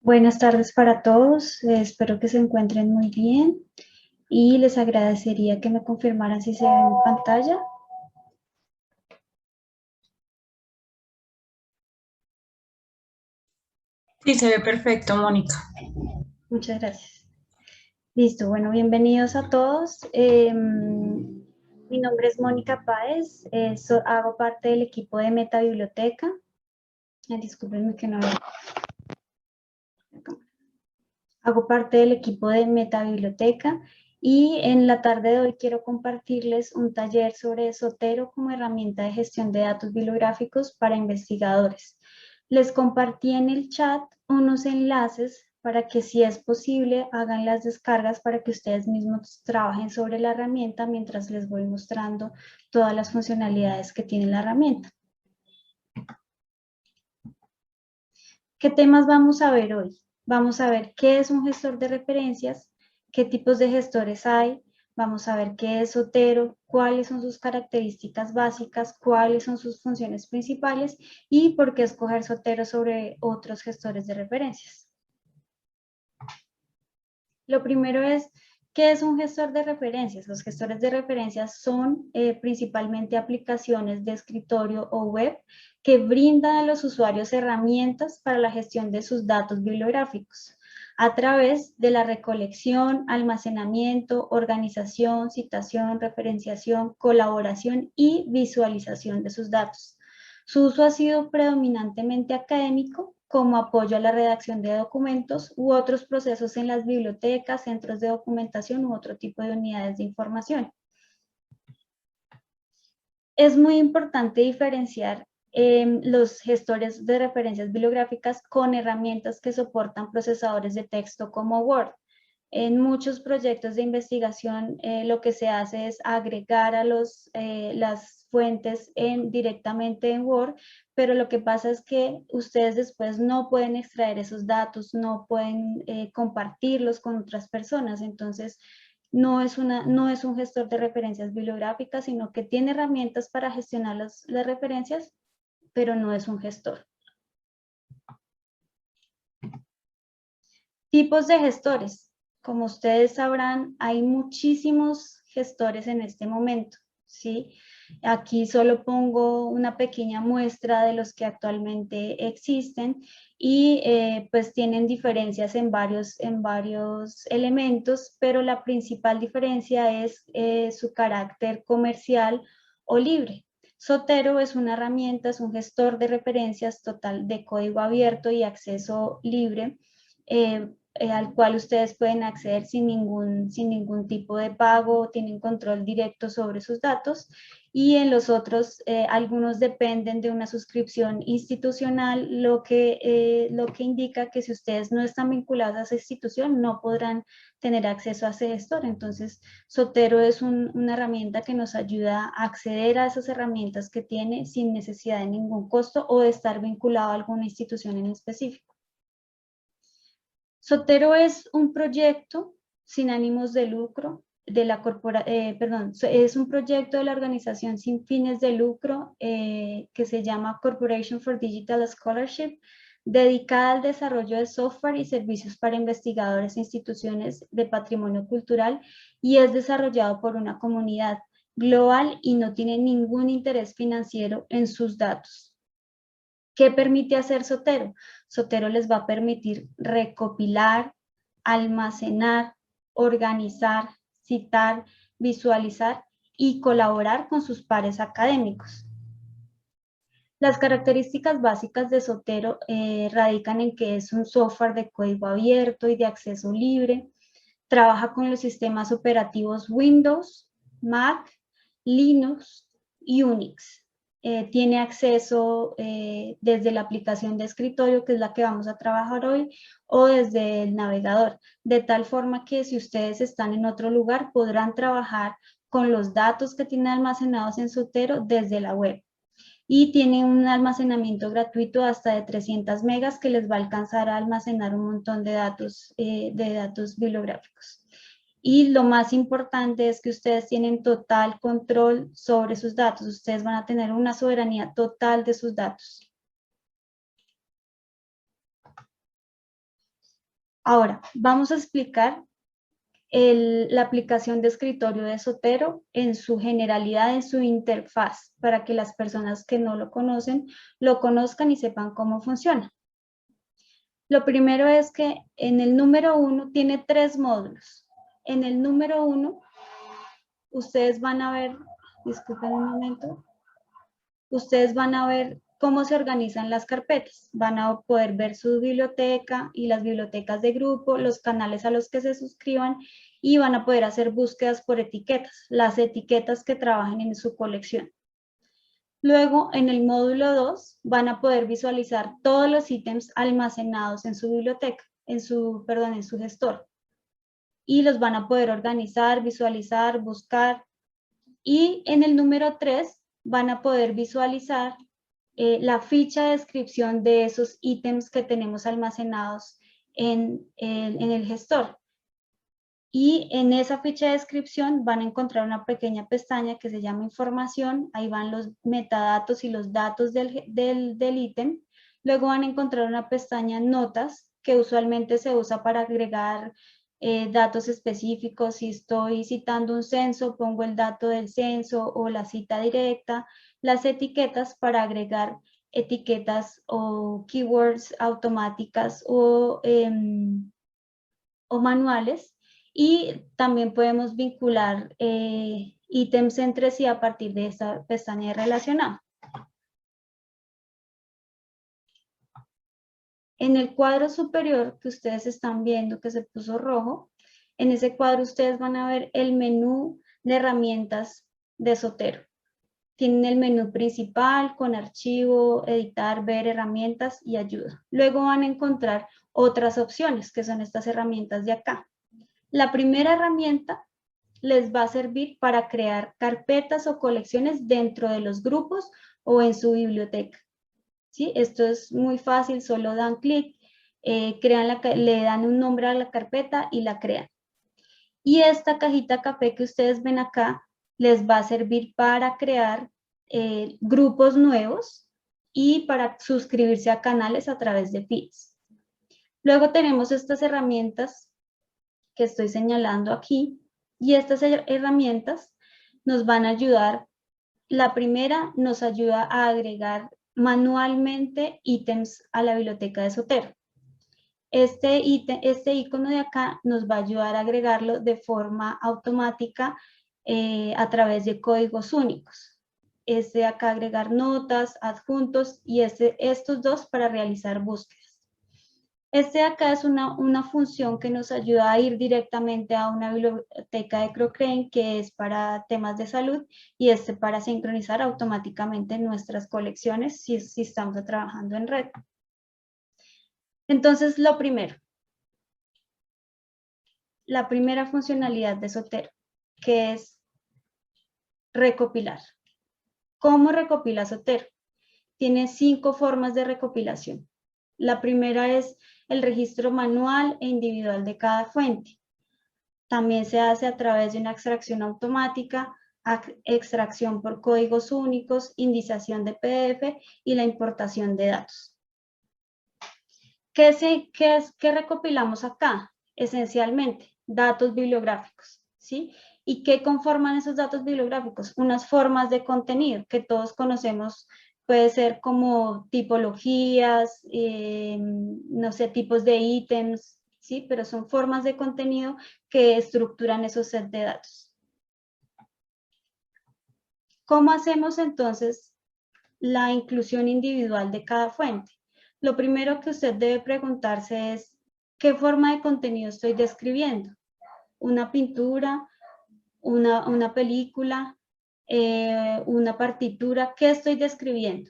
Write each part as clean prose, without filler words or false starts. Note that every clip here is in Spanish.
Buenas tardes para todos, espero que se encuentren muy bien y les agradecería que me confirmaran si se ven en pantalla. Sí, se ve perfecto, Mónica. Muchas gracias. Listo, bueno, bienvenidos a todos. Mi nombre es Mónica Páez, hago parte del equipo de Metabiblioteca. Discúlpenme que no veo. Hago parte del equipo de Metabiblioteca y en la tarde de hoy quiero compartirles un taller sobre Zotero como herramienta de gestión de datos bibliográficos para investigadores. Les compartí en el chat unos enlaces para que, si es posible, hagan las descargas para que ustedes mismos trabajen sobre la herramienta mientras les voy mostrando todas las funcionalidades que tiene la herramienta. ¿Qué temas vamos a ver hoy? Vamos a ver qué es un gestor de referencias, qué tipos de gestores hay, vamos a ver qué es Zotero, cuáles son sus características básicas, cuáles son sus funciones principales y por qué escoger Zotero sobre otros gestores de referencias. Lo primero es, ¿qué es un gestor de referencias? Los gestores de referencias son principalmente aplicaciones de escritorio o web que brindan a los usuarios herramientas para la gestión de sus datos bibliográficos a través de la recolección, almacenamiento, organización, citación, referenciación, colaboración y visualización de sus datos. Su uso ha sido predominantemente académico, como apoyo a la redacción de documentos u otros procesos en las bibliotecas, centros de documentación u otro tipo de unidades de información. Es muy importante diferenciar los gestores de referencias bibliográficas con herramientas que soportan procesadores de texto como Word. En muchos proyectos de investigación lo que se hace es agregar a las fuentes directamente en Word, pero lo que pasa es que ustedes después no pueden extraer esos datos, no pueden compartirlos con otras personas. Entonces, no es un gestor de referencias bibliográficas, sino que tiene herramientas para gestionar las referencias, pero no es un gestor. Tipos de gestores. Como ustedes sabrán, hay muchísimos gestores en este momento, ¿sí? Aquí solo pongo una pequeña muestra de los que actualmente existen y pues tienen diferencias en varios elementos, pero la principal diferencia es su carácter comercial o libre. Zotero es una herramienta, es un gestor de referencias total de código abierto y acceso libre, al cual ustedes pueden acceder sin ningún tipo de pago, tienen control directo sobre sus datos, y en los otros, algunos dependen de una suscripción institucional, lo que indica que si ustedes no están vinculados a esa institución, no podrán tener acceso a ese gestor. Entonces, Zotero es una herramienta que nos ayuda a acceder a esas herramientas que tiene sin necesidad de ningún costo o de estar vinculado a alguna institución en específico. Zotero es un proyecto sin ánimos de lucro es un proyecto de la organización sin fines de lucro que se llama Corporation for Digital Scholarship, dedicada al desarrollo de software y servicios para investigadores e instituciones de patrimonio cultural, y es desarrollado por una comunidad global y no tiene ningún interés financiero en sus datos. ¿Qué permite hacer Zotero? Zotero les va a permitir recopilar, almacenar, organizar, citar, visualizar y colaborar con sus pares académicos. Las características básicas de Zotero radican en que es un software de código abierto y de acceso libre. Trabaja con los sistemas operativos Windows, Mac, Linux y Unix. Tiene acceso desde la aplicación de escritorio, que es la que vamos a trabajar hoy, o desde el navegador, de tal forma que si ustedes están en otro lugar podrán trabajar con los datos que tienen almacenados en Zotero desde la web. Y tiene un almacenamiento gratuito hasta de 300 megas que les va a alcanzar a almacenar un montón de datos bibliográficos. Y lo más importante es que ustedes tienen total control sobre sus datos. Ustedes van a tener una soberanía total de sus datos. Ahora, vamos a explicar la aplicación de escritorio de Zotero en su generalidad, en su interfaz, para que las personas que no lo conocen, lo conozcan y sepan cómo funciona. Lo primero es que en el número 1 tiene 3 módulos. En el número 1, ustedes van a ver, disculpen un momento, ustedes van a ver cómo se organizan las carpetas. Van a poder ver su biblioteca y las bibliotecas de grupo, los canales a los que se suscriban y van a poder hacer búsquedas por etiquetas, las etiquetas que trabajen en su colección. Luego, en el módulo 2, van a poder visualizar todos los ítems almacenados en su biblioteca, en su gestor. Y los van a poder organizar, visualizar, buscar. Y en el número 3, van a poder visualizar la ficha de descripción de esos ítems que tenemos almacenados en el gestor. Y en esa ficha de descripción van a encontrar una pequeña pestaña que se llama información. Ahí van los metadatos y los datos del ítem. Luego van a encontrar una pestaña notas, que usualmente se usa para agregar datos específicos. Si estoy citando un censo, pongo el dato del censo o la cita directa. Las etiquetas para agregar etiquetas o keywords automáticas o manuales. Y también podemos vincular ítems entre sí a partir de esta pestaña de relacionado. En el cuadro superior que ustedes están viendo que se puso rojo, en ese cuadro ustedes van a ver el menú de herramientas de Zotero. Tienen el menú principal con archivo, editar, ver herramientas y ayuda. Luego van a encontrar otras opciones que son estas herramientas de acá. La primera herramienta les va a servir para crear carpetas o colecciones dentro de los grupos o en su biblioteca. ¿Sí? Esto es muy fácil, solo dan clic, le dan un nombre a la carpeta y la crean. Y esta cajita café que ustedes ven acá les va a servir para crear grupos nuevos y para suscribirse a canales a través de feeds. Luego tenemos estas herramientas que estoy señalando aquí, y estas herramientas nos van a ayudar. La primera nos ayuda a agregar manualmente ítems a la biblioteca de Zotero. Este icono de acá nos va a ayudar a agregarlo de forma automática a través de códigos únicos. De acá agregar notas, adjuntos y estos dos para realizar búsquedas. De acá es una función que nos ayuda a ir directamente a una biblioteca de Cochrane que es para temas de salud y para sincronizar automáticamente nuestras colecciones si estamos trabajando en red. Entonces, lo primero, la primera funcionalidad de Zotero, que es recopilar. ¿Cómo recopila Zotero? Tiene 5 formas de recopilación. La primera es el registro manual e individual de cada fuente. También se hace a través de una extracción automática, extracción por códigos únicos, indización de PDF y la importación de datos. ¿Qué recopilamos acá? Esencialmente, datos bibliográficos, ¿sí? ¿Y qué conforman esos datos bibliográficos? Unas formas de contenido que todos conocemos. Puede ser como tipologías, no sé, tipos de ítems, ¿sí? Pero son formas de contenido que estructuran esos sets de datos. ¿Cómo hacemos entonces la inclusión individual de cada fuente? Lo primero que usted debe preguntarse es, ¿qué forma de contenido estoy describiendo? ¿Una pintura? ¿Una película? ¿Una partitura? ¿Qué estoy describiendo?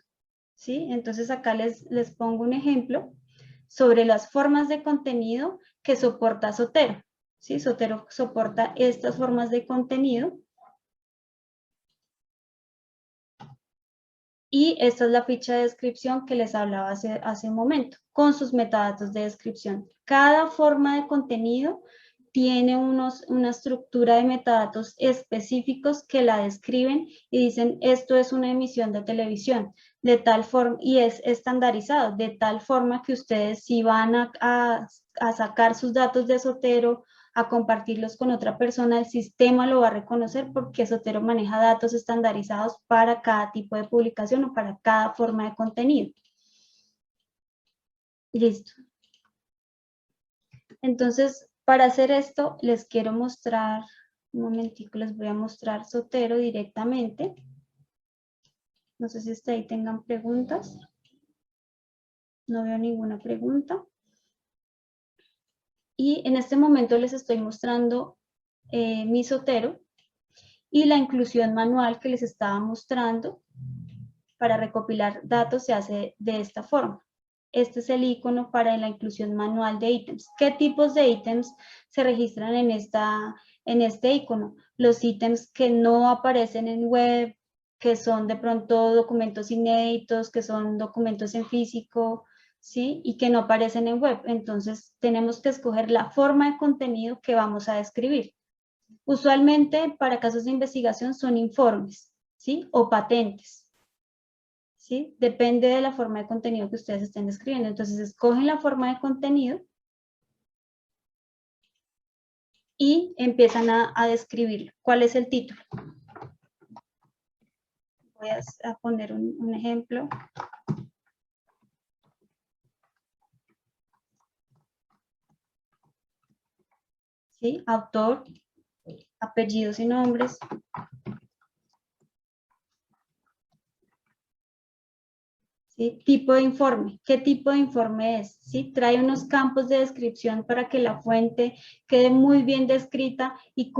¿Sí? Entonces acá les pongo un ejemplo sobre las formas de contenido que soporta Zotero. ¿Sí? Zotero soporta estas formas de contenido. Y esta es la ficha de descripción que les hablaba hace un momento, con sus metadatos de descripción. Cada forma de contenido tiene una estructura de metadatos específicos que la describen y dicen esto es una emisión de televisión, de tal forma, y es estandarizado, de tal forma que ustedes si van a sacar sus datos de Zotero, a compartirlos con otra persona, el sistema lo va a reconocer porque Zotero maneja datos estandarizados para cada tipo de publicación o para cada forma de contenido. Listo. Entonces, para hacer esto, les quiero mostrar, un momentico, les voy a mostrar Zotero directamente. No sé si hasta ahí tengan preguntas. No veo ninguna pregunta. Y en este momento les estoy mostrando mi Zotero y la inclusión manual que les estaba mostrando para recopilar datos se hace de esta forma. Este es el icono para la inclusión manual de ítems. ¿Qué tipos de ítems se registran en este icono? Los ítems que no aparecen en web, que son de pronto documentos inéditos, que son documentos en físico, ¿sí? Y que no aparecen en web. Entonces, tenemos que escoger la forma de contenido que vamos a describir. Usualmente, para casos de investigación, son informes, ¿sí? O patentes. ¿Sí? Depende de la forma de contenido que ustedes estén describiendo. Entonces, escogen la forma de contenido y empiezan a describirlo. ¿Cuál es el título? Voy a poner un ejemplo. ¿Sí? Autor, apellidos y nombres. ¿Sí? Tipo de informe. ¿Qué tipo de informe es? ¿Sí? Trae unos campos de descripción para que la fuente quede muy bien descrita y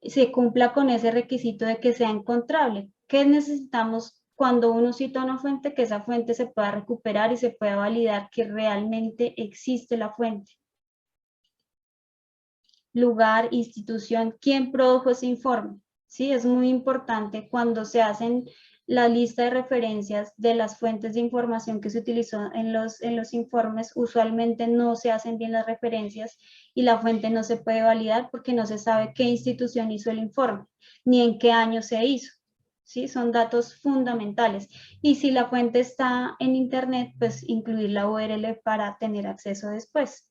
se cumpla con ese requisito de que sea encontrable. ¿Qué necesitamos cuando uno cita una fuente? Que esa fuente se pueda recuperar y se pueda validar que realmente existe la fuente. Lugar, institución, ¿quién produjo ese informe? ¿Sí? Es muy importante cuando se hacen la lista de referencias de las fuentes de información que se utilizó en los informes, usualmente no se hacen bien las referencias y la fuente no se puede validar porque no se sabe qué institución hizo el informe, ni en qué año se hizo. ¿Sí? Son datos fundamentales. Y si la fuente está en internet, pues incluir la URL para tener acceso después.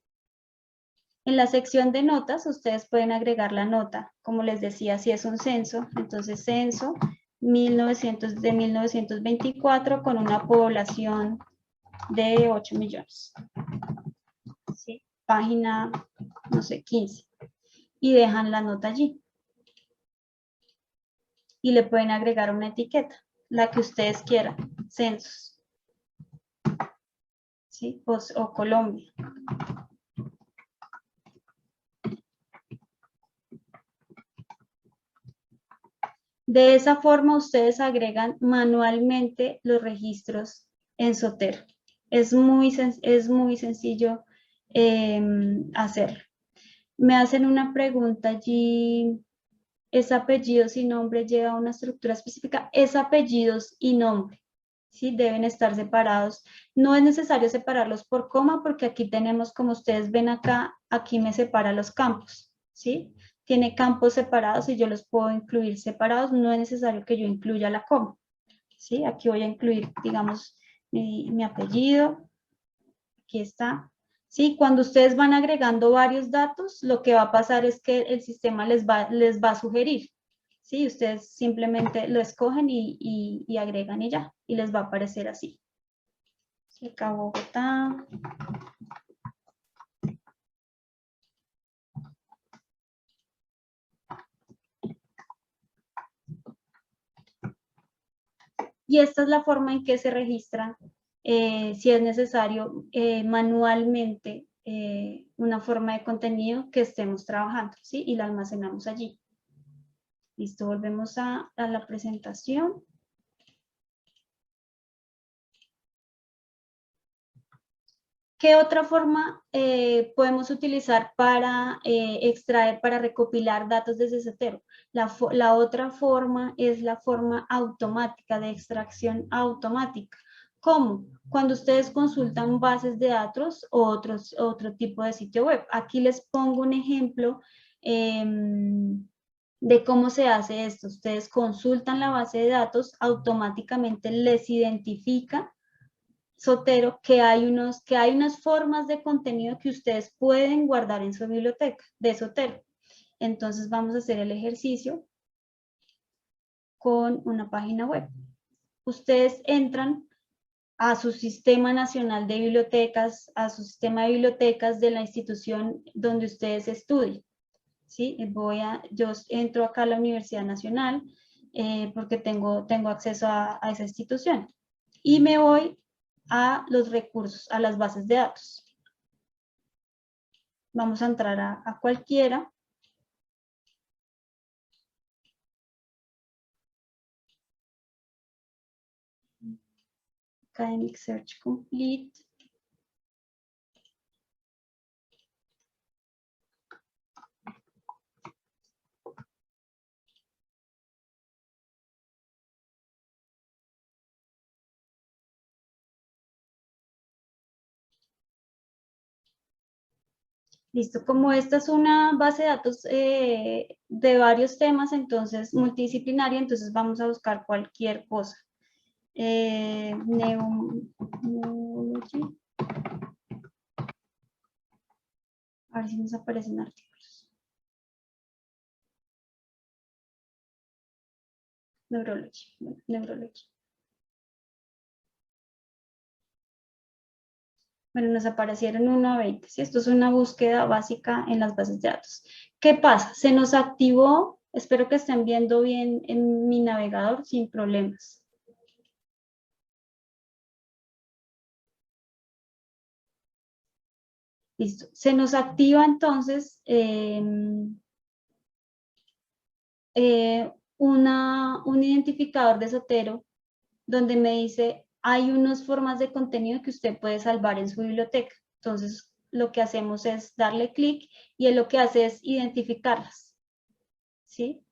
En la sección de notas, ustedes pueden agregar la nota. Como les decía, si es un censo, entonces censo de 1924 con una población de 8 millones. ¿Sí? Página, no sé, 15. Y dejan la nota allí. Y le pueden agregar una etiqueta, la que ustedes quieran, censos. ¿Sí? O Colombia. De esa forma ustedes agregan manualmente los registros en Zotero. Es muy sencillo hacerlo. Me hacen una pregunta allí, ¿es apellidos y nombre lleva una estructura específica? Es apellidos y nombre, ¿sí? Deben estar separados. No es necesario separarlos por coma porque aquí tenemos, como ustedes ven acá, aquí me separa los campos, ¿sí? Tiene campos separados y yo los puedo incluir separados, no es necesario que yo incluya la coma, ¿sí? Aquí voy a incluir, digamos, mi apellido, aquí está, ¿sí? Cuando ustedes van agregando varios datos, lo que va a pasar es que el sistema les va a sugerir, ¿sí? Ustedes simplemente lo escogen y agregan y ya, y les va a aparecer así. Acá Bogotá. Y esta es la forma en que se registran, si es necesario, manualmente una forma de contenido que estemos trabajando, ¿sí? Y la almacenamos allí. Listo, volvemos a la presentación. ¿Qué otra forma podemos utilizar para extraer, para recopilar datos desde Zotero? La otra forma es la forma automática, de extracción automática. ¿Cómo? Cuando ustedes consultan bases de datos o otro tipo de sitio web. Aquí les pongo un ejemplo de cómo se hace esto. Ustedes consultan la base de datos, automáticamente les identifica Zotero que hay unas formas de contenido que ustedes pueden guardar en su biblioteca de Zotero. Entonces vamos a hacer el ejercicio con una página web. Ustedes entran a su sistema nacional de bibliotecas, a su sistema de bibliotecas de la institución donde ustedes estudien. ¿Sí? Yo entro acá a la Universidad Nacional porque tengo acceso a esa institución. Y me voy a los recursos, a las bases de datos. Vamos a entrar a cualquiera. Academic Search Complete. Listo, como esta es una base de datos de varios temas, entonces multidisciplinaria, entonces vamos a buscar cualquier cosa. Neurology. A ver si nos aparecen artículos. Neurology. Neurology. Bueno, nos aparecieron 1 a 20. ¿Sí? Esto es una búsqueda básica en las bases de datos. ¿Qué pasa? Se nos activó, espero que estén viendo bien en mi navegador sin problemas. Listo. Se nos activa entonces un identificador de Zotero donde me dice, hay unas formas de contenido que usted puede salvar en su biblioteca. Entonces, lo que hacemos es darle clic y él lo que hace es identificarlas. ¿Sí?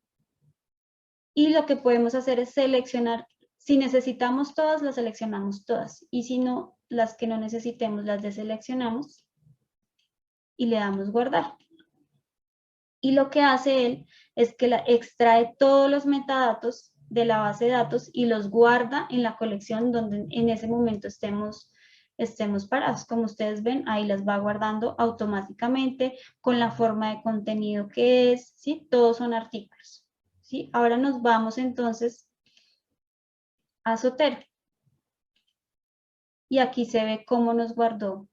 Y lo que podemos hacer es seleccionar, si necesitamos todas, las seleccionamos todas. Y si no, las que no necesitemos, las deseleccionamos y le damos guardar. Y lo que hace él es que extrae todos los metadatos de la base de datos y los guarda en la colección donde en ese momento estemos parados. Como ustedes ven, ahí las va guardando automáticamente con la forma de contenido que es, ¿sí? Todos son artículos, ¿sí? Ahora nos vamos entonces a Zotero. Y aquí se ve cómo nos guardó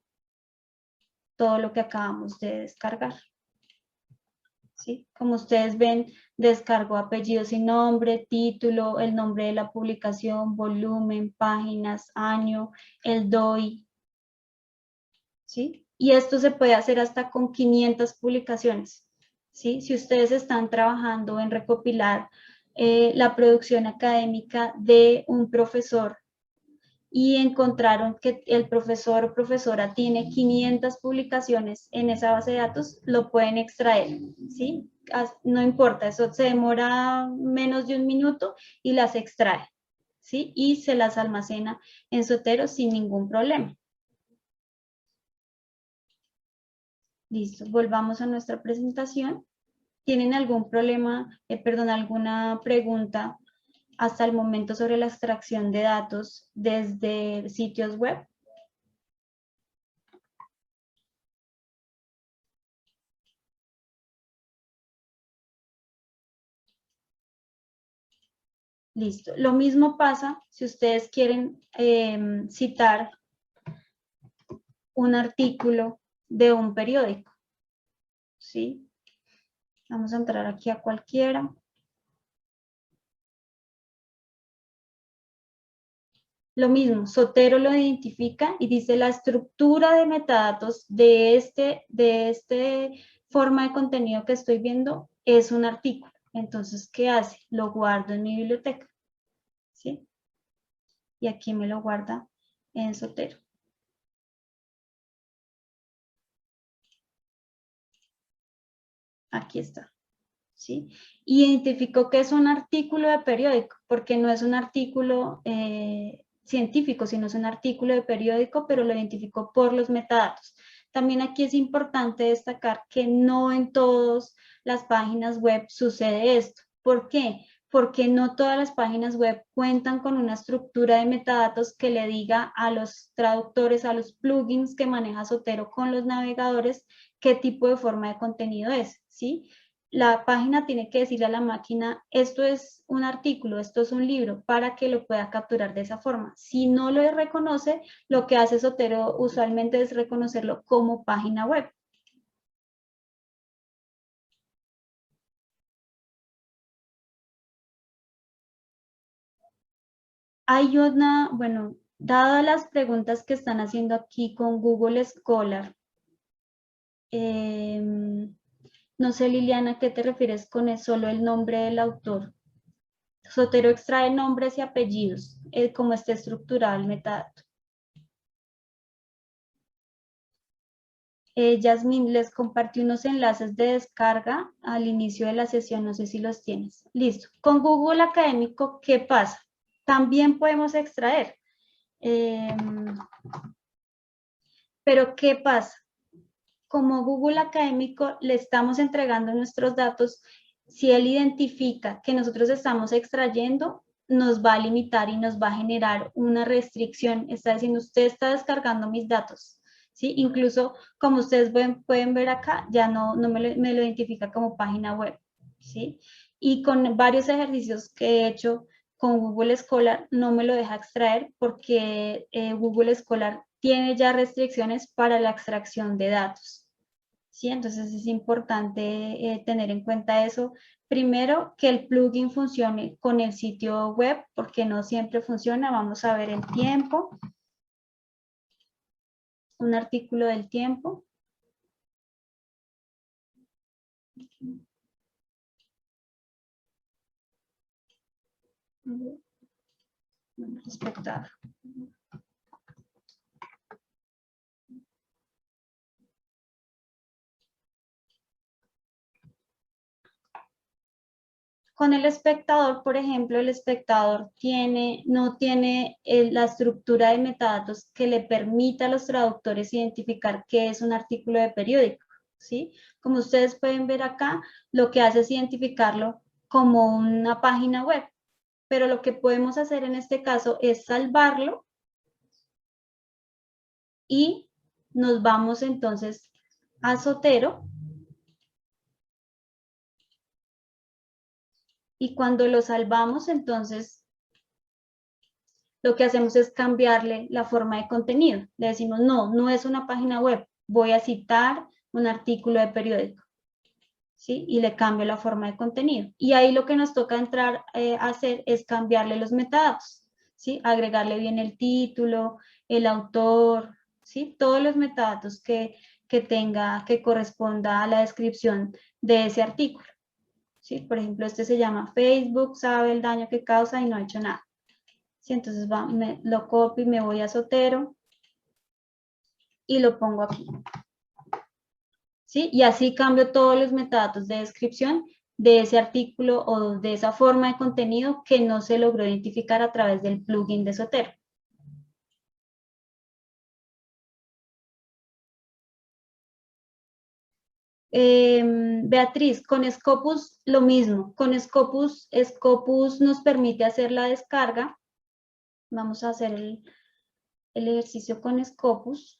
todo lo que acabamos de descargar. ¿Sí? Como ustedes ven, descargo apellidos y nombre, título, el nombre de la publicación, volumen, páginas, año, el DOI. ¿Sí? Y esto se puede hacer hasta con 500 publicaciones. ¿Sí? Si ustedes están trabajando en recopilar la producción académica de un profesor y encontraron que el profesor o profesora tiene 500 publicaciones en esa base de datos, lo pueden extraer, ¿sí? No importa, eso se demora menos de 1 minuto y las extrae, ¿sí? Y se las almacena en Zotero sin ningún problema. Listo, volvamos a nuestra presentación. ¿Tienen algún problema, alguna pregunta hasta el momento sobre la extracción de datos desde sitios web? Listo. Lo mismo pasa si ustedes quieren citar un artículo de un periódico. ¿Sí? Vamos a entrar aquí a cualquiera. Lo mismo, Zotero lo identifica y dice la estructura de metadatos de este forma de contenido que estoy viendo es un artículo. Entonces, ¿qué hace? Lo guardo en mi biblioteca. ¿Sí? Y aquí me lo guarda en Zotero. Aquí está. ¿Sí? Y identificó que es un artículo de periódico, porque no es un artículo científico, sino es un artículo de periódico, pero lo identificó por los metadatos. También aquí es importante destacar que no en todas las páginas web sucede esto. ¿Por qué? Porque no todas las páginas web cuentan con una estructura de metadatos que le diga a los traductores, a los plugins que maneja Zotero con los navegadores, qué tipo de forma de contenido es, ¿sí? La página tiene que decirle a la máquina, esto es un artículo, esto es un libro, para que lo pueda capturar de esa forma. Si no lo reconoce, lo que hace Zotero usualmente es reconocerlo como página web. Hay una, bueno, dadas las preguntas que están haciendo aquí con Google Scholar, no sé, Liliana, ¿a qué te refieres con solo el nombre del autor? Zotero extrae nombres y apellidos, como está estructurado el metadato. Yasmín, les compartí unos enlaces de descarga al inicio de la sesión, no sé si los tienes. Listo. Con Google Académico, ¿qué pasa? También podemos extraer. Pero ¿qué pasa? Como Google Académico le estamos entregando nuestros datos, si él identifica que nosotros estamos extrayendo, nos va a limitar y nos va a generar una restricción. Está diciendo, usted está descargando mis datos. ¿Sí? Incluso, como ustedes pueden ver acá, ya no me lo identifica como página web. ¿Sí? Y con varios ejercicios que he hecho con Google Scholar, no me lo deja extraer porque Google Scholar tiene ya restricciones para la extracción de datos. ¿Sí? Entonces es importante tener en cuenta eso. Primero, que el plugin funcione con el sitio web, porque no siempre funciona. Vamos a ver el tiempo. Un artículo del tiempo. Bueno, espectador. Con el espectador, por ejemplo, el espectador no tiene la estructura de metadatos que le permita a los traductores identificar qué es un artículo de periódico, ¿sí? Como ustedes pueden ver acá, lo que hace es identificarlo como una página web, pero lo que podemos hacer en este caso es salvarlo y nos vamos entonces a Zotero. Y cuando lo salvamos, entonces lo que hacemos es cambiarle la forma de contenido. Le decimos, no, no es una página web, voy a citar un artículo de periódico. ¿Sí? Y le cambio la forma de contenido. Y ahí lo que nos toca entrar a hacer es cambiarle los metadatos, ¿sí? Agregarle bien el título, el autor, ¿sí? Todos los metadatos que corresponda a la descripción de ese artículo. ¿Sí? Por ejemplo, este se llama Facebook, sabe el daño que causa y no ha hecho nada. ¿Sí? Entonces lo copio y me voy a Zotero y lo pongo aquí. ¿Sí? Y así cambio todos los metadatos de descripción de ese artículo o de esa forma de contenido que no se logró identificar a través del plugin de Zotero. Beatriz, con Scopus lo mismo. Con Scopus nos permite hacer la descarga. Vamos a hacer el ejercicio con Scopus.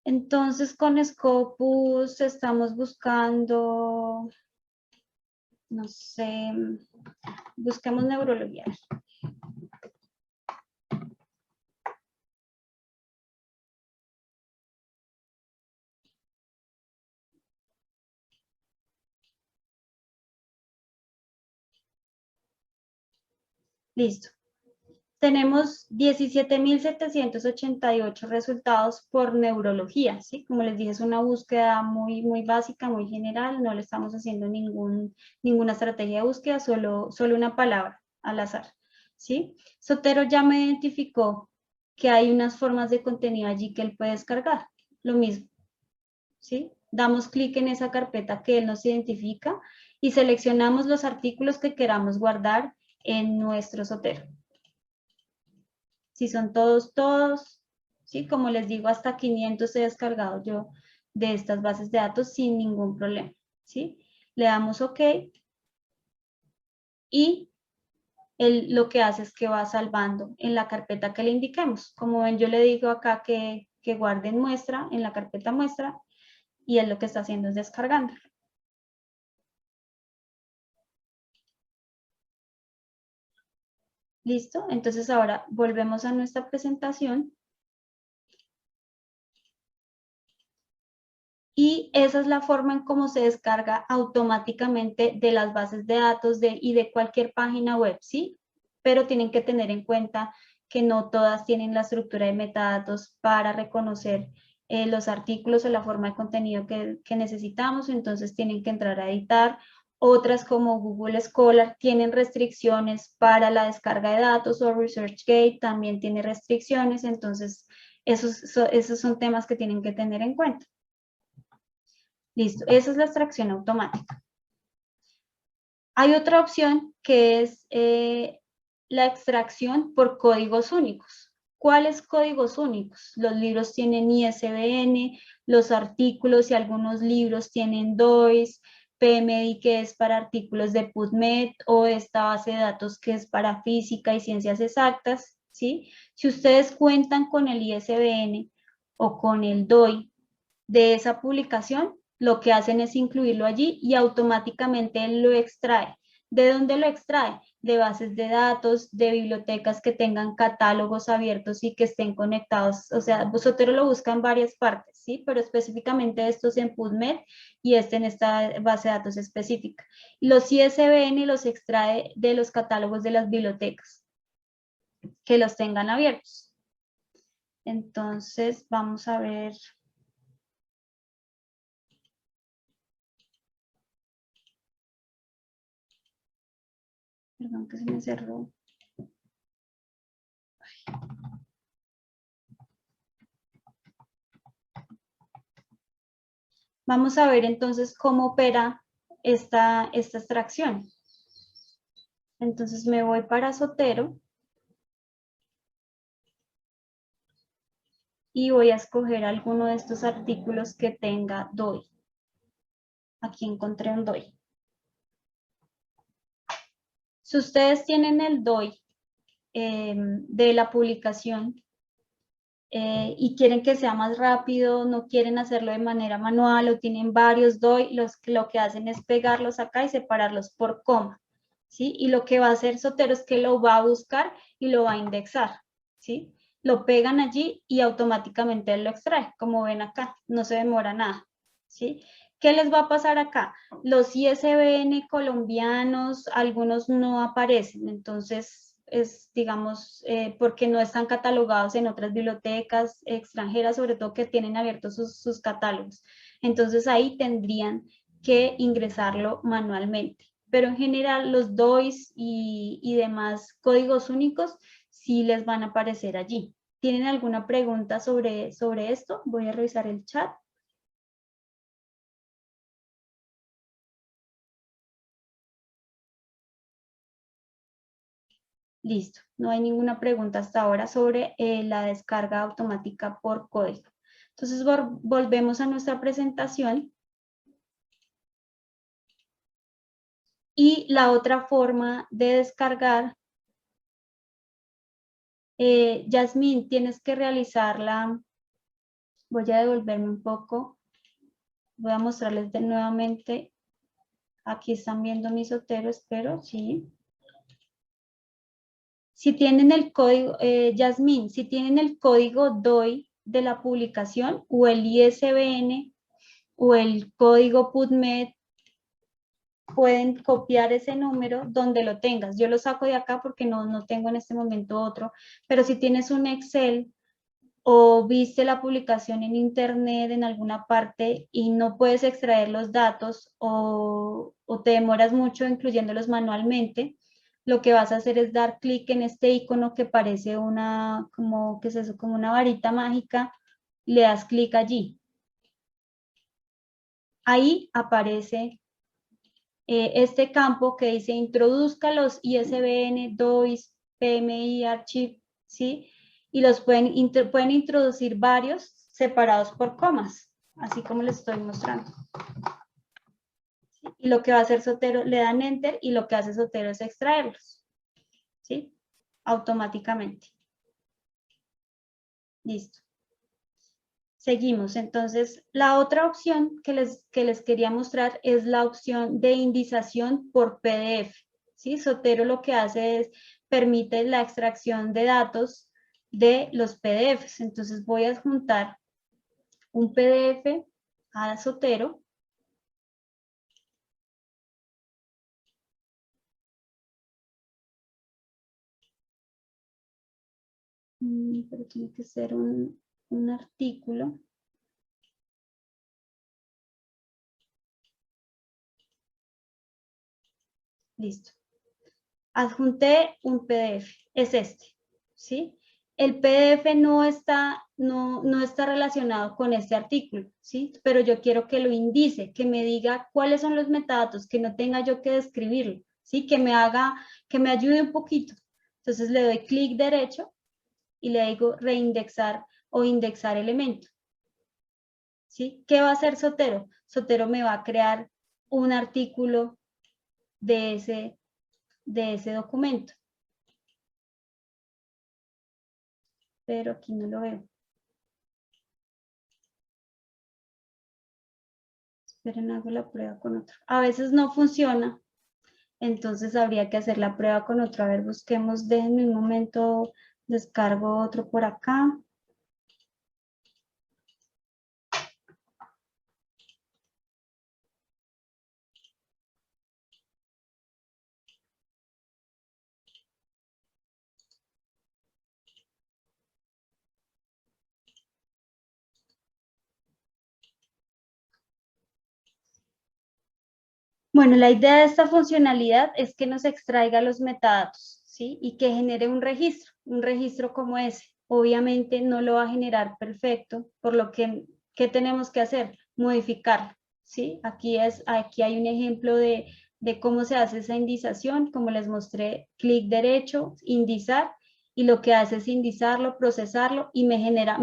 Entonces, con Scopus estamos buscando, no sé, busquemos neurología. Listo. tenemos 17.788 resultados por neurología, ¿sí? Como les dije, es una búsqueda muy, muy básica, muy general, no le estamos haciendo ninguna estrategia de búsqueda, solo una palabra al azar, ¿sí? Zotero ya me identificó que hay unas formas de contenido allí que él puede descargar, lo mismo, ¿sí? Damos clic en esa carpeta que él nos identifica y seleccionamos los artículos que queramos guardar en nuestro Zotero. Si son todos, ¿sí? Como les digo, hasta 500 he descargado yo de estas bases de datos sin ningún problema, ¿sí? Le damos OK y lo que hace es que va salvando en la carpeta que le indiquemos. Como ven, yo le digo acá que guarde en muestra, en la carpeta muestra, y él lo que está haciendo es descargando. ¿Listo? Entonces ahora volvemos a nuestra presentación. Y esa es la forma en cómo se descarga automáticamente de las bases de datos y de cualquier página web, ¿sí? Pero tienen que tener en cuenta que no todas tienen la estructura de metadatos para reconocer los artículos o la forma de contenido que necesitamos, entonces tienen que entrar a editar. Otras como Google Scholar tienen restricciones para la descarga de datos o ResearchGate también tiene restricciones, entonces esos son temas que tienen que tener en cuenta. Listo, esa es la extracción automática. Hay otra opción que es la extracción por códigos únicos. ¿Cuáles códigos únicos? Los libros tienen ISBN, los artículos y algunos libros tienen DOIs, PMDI que es para artículos de PubMed o esta base de datos que es para física y ciencias exactas, ¿sí? Si ustedes cuentan con el ISBN o con el DOI de esa publicación, lo que hacen es incluirlo allí y automáticamente lo extrae. ¿De dónde lo extrae? De bases de datos, de bibliotecas que tengan catálogos abiertos y que estén conectados. O sea, Zotero lo busca en varias partes, ¿sí? Pero específicamente estos en PubMed y en esta base de datos específica. Los ISBN los extrae de los catálogos de las bibliotecas que los tengan abiertos. Entonces, vamos a ver. Perdón que se me cerró. Vamos a ver entonces cómo opera esta extracción. Entonces me voy para Zotero y voy a escoger alguno de estos artículos que tenga DOI. Aquí encontré un DOI. Si ustedes tienen el DOI de la publicación y quieren que sea más rápido, no quieren hacerlo de manera manual o tienen varios DOI, lo que hacen es pegarlos acá y separarlos por coma, ¿sí? Y lo que va a hacer Zotero es que lo va a buscar y lo va a indexar, ¿sí? Lo pegan allí y automáticamente él lo extrae, como ven acá, no se demora nada, ¿sí? ¿Qué les va a pasar acá? Los ISBN colombianos, algunos no aparecen, entonces es, digamos, porque no están catalogados en otras bibliotecas extranjeras, sobre todo que tienen abiertos sus catálogos. Entonces ahí tendrían que ingresarlo manualmente. Pero en general los DOIs y demás códigos únicos sí les van a aparecer allí. ¿Tienen alguna pregunta sobre esto? Voy a revisar el chat. Listo, no hay ninguna pregunta hasta ahora sobre la descarga automática por código. Entonces volvemos a nuestra presentación. Y la otra forma de descargar, Yasmín, tienes que realizarla. Voy a devolverme un poco. Voy a mostrarles nuevamente. Aquí están viendo mi Zotero, espero, sí. Si tienen el código, Yasmín, si tienen el código DOI de la publicación o el ISBN o el código PubMed pueden copiar ese número donde lo tengas. Yo lo saco de acá porque no tengo en este momento otro, pero si tienes un Excel o viste la publicación en internet en alguna parte y no puedes extraer los datos o te demoras mucho incluyéndolos manualmente, lo que vas a hacer es dar clic en este icono que parece una, como, ¿qué es eso? Como una varita mágica, le das clic allí. Ahí aparece este campo que dice introduzca los ISBN, DOIs, PMI, Archive, ¿sí? Y los pueden introducir varios separados por comas, así como les estoy mostrando. ¿Sí? Y lo que va a hacer Zotero, le dan Enter y lo que hace Zotero es extraerlos, ¿sí? Automáticamente. Listo. Seguimos, entonces la otra opción que les quería mostrar es la opción de indización por PDF. ¿Sí? Zotero lo que hace es, permite la extracción de datos de los PDFs. Entonces voy a adjuntar un PDF a Zotero. Pero tiene que ser un artículo. Listo. Adjunté un PDF, es este, ¿sí? El PDF no está relacionado con este artículo, ¿sí? Pero yo quiero que lo indice, que me diga cuáles son los metadatos, que no tenga yo que describirlo, ¿sí? Que me ayude un poquito. Entonces le doy clic derecho y le digo reindexar o indexar elemento, ¿sí? ¿Qué va a hacer Zotero? Zotero me va a crear un artículo de ese documento. Pero aquí no lo veo. Esperen, hago la prueba con otro. A veces no funciona, entonces habría que hacer la prueba con otro. A ver, busquemos, déjenme un momento, descargo otro por acá. Bueno, la idea de esta funcionalidad es que nos extraiga los metadatos, ¿sí? Y que genere un registro como ese. Obviamente no lo va a generar perfecto, por lo que, ¿qué tenemos que hacer? Modificarlo, ¿sí? Aquí hay un ejemplo de cómo se hace esa indización, como les mostré, clic derecho, indizar, y lo que hace es indizarlo, procesarlo y me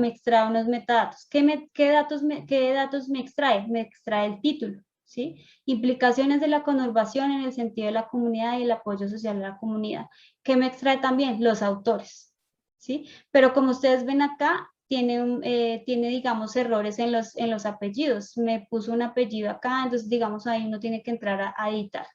extrae unos metadatos. ¿Qué datos me extrae? Me extrae el título, ¿sí? Implicaciones de la conurbación en el sentido de la comunidad y el apoyo social a la comunidad. ¿Qué me extrae también? Los autores, ¿sí? Pero como ustedes ven acá, tiene digamos, errores en los apellidos. Me puso un apellido acá, entonces, digamos, ahí uno tiene que entrar a editar,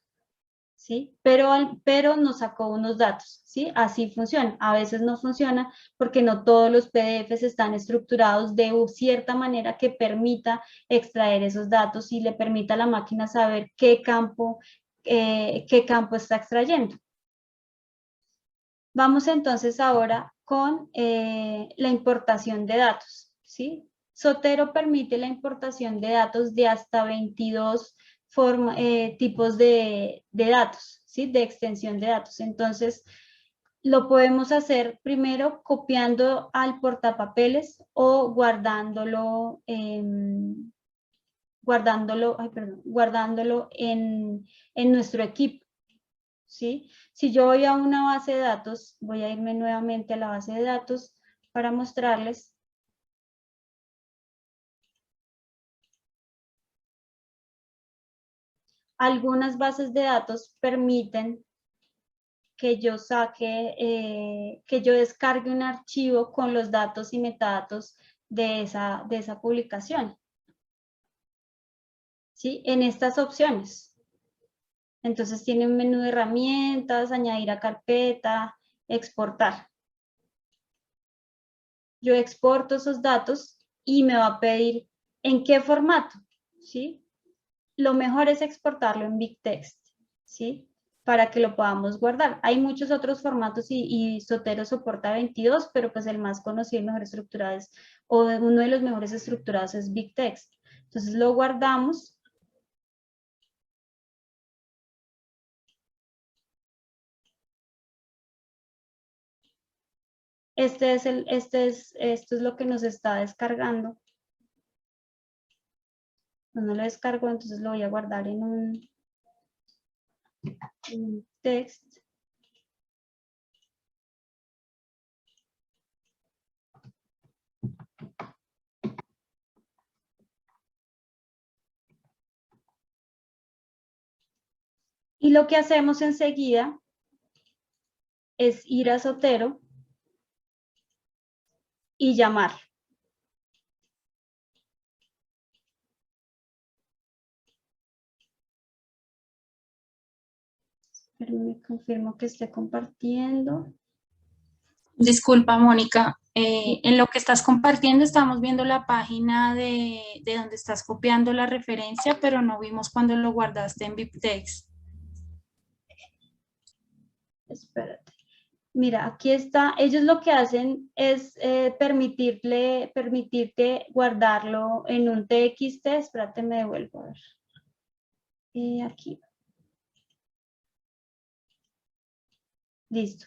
¿sí? Pero nos sacó unos datos, ¿sí? Así funciona. A veces no funciona porque no todos los PDFs están estructurados de cierta manera que permita extraer esos datos y le permita a la máquina saber qué campo está extrayendo. Vamos entonces ahora con la importación de datos, ¿sí? Zotero permite la importación de datos de hasta 22 tipos de datos, ¿sí? De extensión de datos. Entonces, lo podemos hacer primero copiando al portapapeles o guardándolo en nuestro equipo, ¿sí? Si yo voy a una base de datos, voy a irme nuevamente a la base de datos para mostrarles. Algunas bases de datos permiten que yo que yo descargue un archivo con los datos y metadatos de esa publicación, ¿sí? En estas opciones. Entonces tiene un menú de herramientas, añadir a carpeta, exportar. Yo exporto esos datos y me va a pedir en qué formato, ¿sí? Lo mejor es exportarlo en BigText. ¿sí? Para que lo podamos guardar. Hay muchos otros formatos y Zotero soporta 22, pero pues el más conocido y mejor estructurado es, o uno de los mejores estructurados es BigText. Entonces lo guardamos. Esto es lo que nos está descargando. No lo descargo, entonces lo voy a guardar en un text. Y lo que hacemos enseguida es ir a Zotero y llamar. Pero me confirmo que esté compartiendo. Disculpa, Mónica. En lo que estás compartiendo estamos viendo la página de donde estás copiando la referencia, pero no vimos cuando lo guardaste en BibTeX. Espérate. Mira, aquí está. Ellos lo que hacen es permitirte guardarlo en un TXT. Espérate, me devuelvo a ver. Aquí. Listo.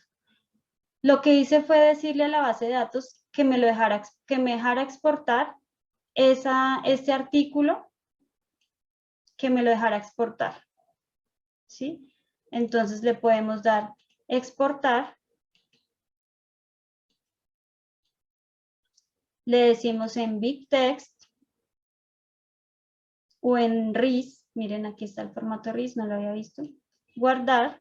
Lo que hice fue decirle a la base de datos que me dejara exportar este artículo, que me lo dejara exportar. ¿Sí? Entonces le podemos dar exportar. Le decimos en BigText o en RIS. Miren, aquí está el formato RIS, no lo había visto. Guardar.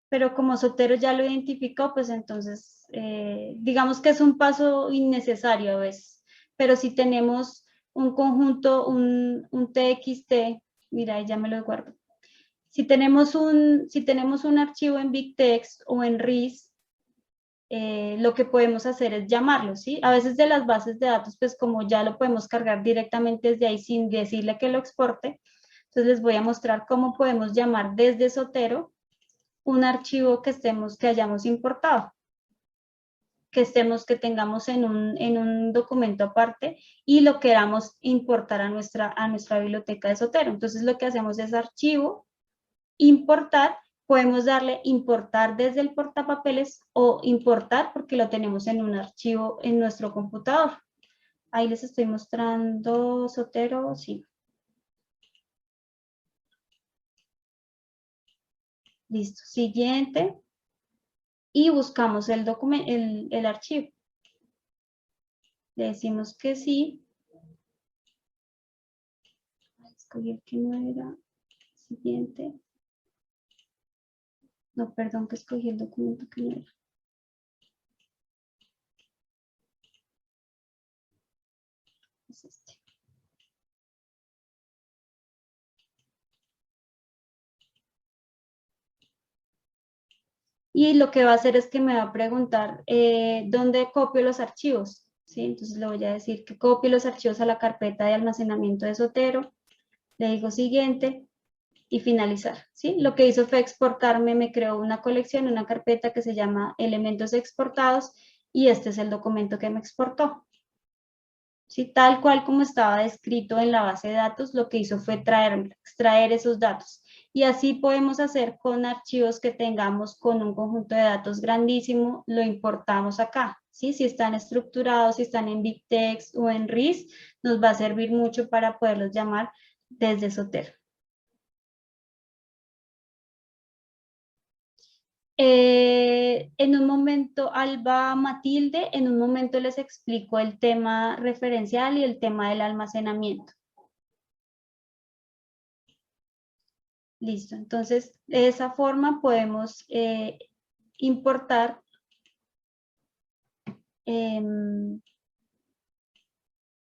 Pero como Zotero ya lo identificó, pues entonces digamos que es un paso innecesario a veces. Pero si tenemos un conjunto, un TXT, mira, ya me lo guardo. Si tenemos un archivo en BigText o en RIS, lo que podemos hacer es llamarlo, ¿sí? A veces de las bases de datos, pues como ya lo podemos cargar directamente desde ahí sin decirle que lo exporte, entonces les voy a mostrar cómo podemos llamar desde Zotero un archivo que hayamos importado, que tengamos en un documento aparte y lo queramos importar a nuestra biblioteca de Zotero. Entonces lo que hacemos es archivo, importar, podemos darle importar desde el portapapeles o importar porque lo tenemos en un archivo en nuestro computador. Ahí les estoy mostrando Zotero, sí. Listo, siguiente. Y buscamos el archivo. Le decimos que sí. Escogí el que no era. Siguiente. No, perdón, que escogí el documento que no era. Es este. Y lo que va a hacer es que me va a preguntar dónde copio los archivos. ¿Sí? Entonces le voy a decir que copie los archivos a la carpeta de almacenamiento de Zotero. Le digo siguiente y finalizar. ¿Sí? Lo que hizo fue exportarme, me creó una colección, una carpeta que se llama elementos exportados y este es el documento que me exportó. ¿Sí? Tal cual como estaba descrito en la base de datos, lo que hizo fue extraer esos datos. Y así podemos hacer con archivos que tengamos con un conjunto de datos grandísimo, lo importamos acá. ¿Sí? Si están estructurados, si están en BigText o en RIS, nos va a servir mucho para poderlos llamar desde Zotero. En un momento, Alba, Matilde, en un momento les explico el tema referencial y el tema del almacenamiento. Listo, entonces de esa forma podemos importar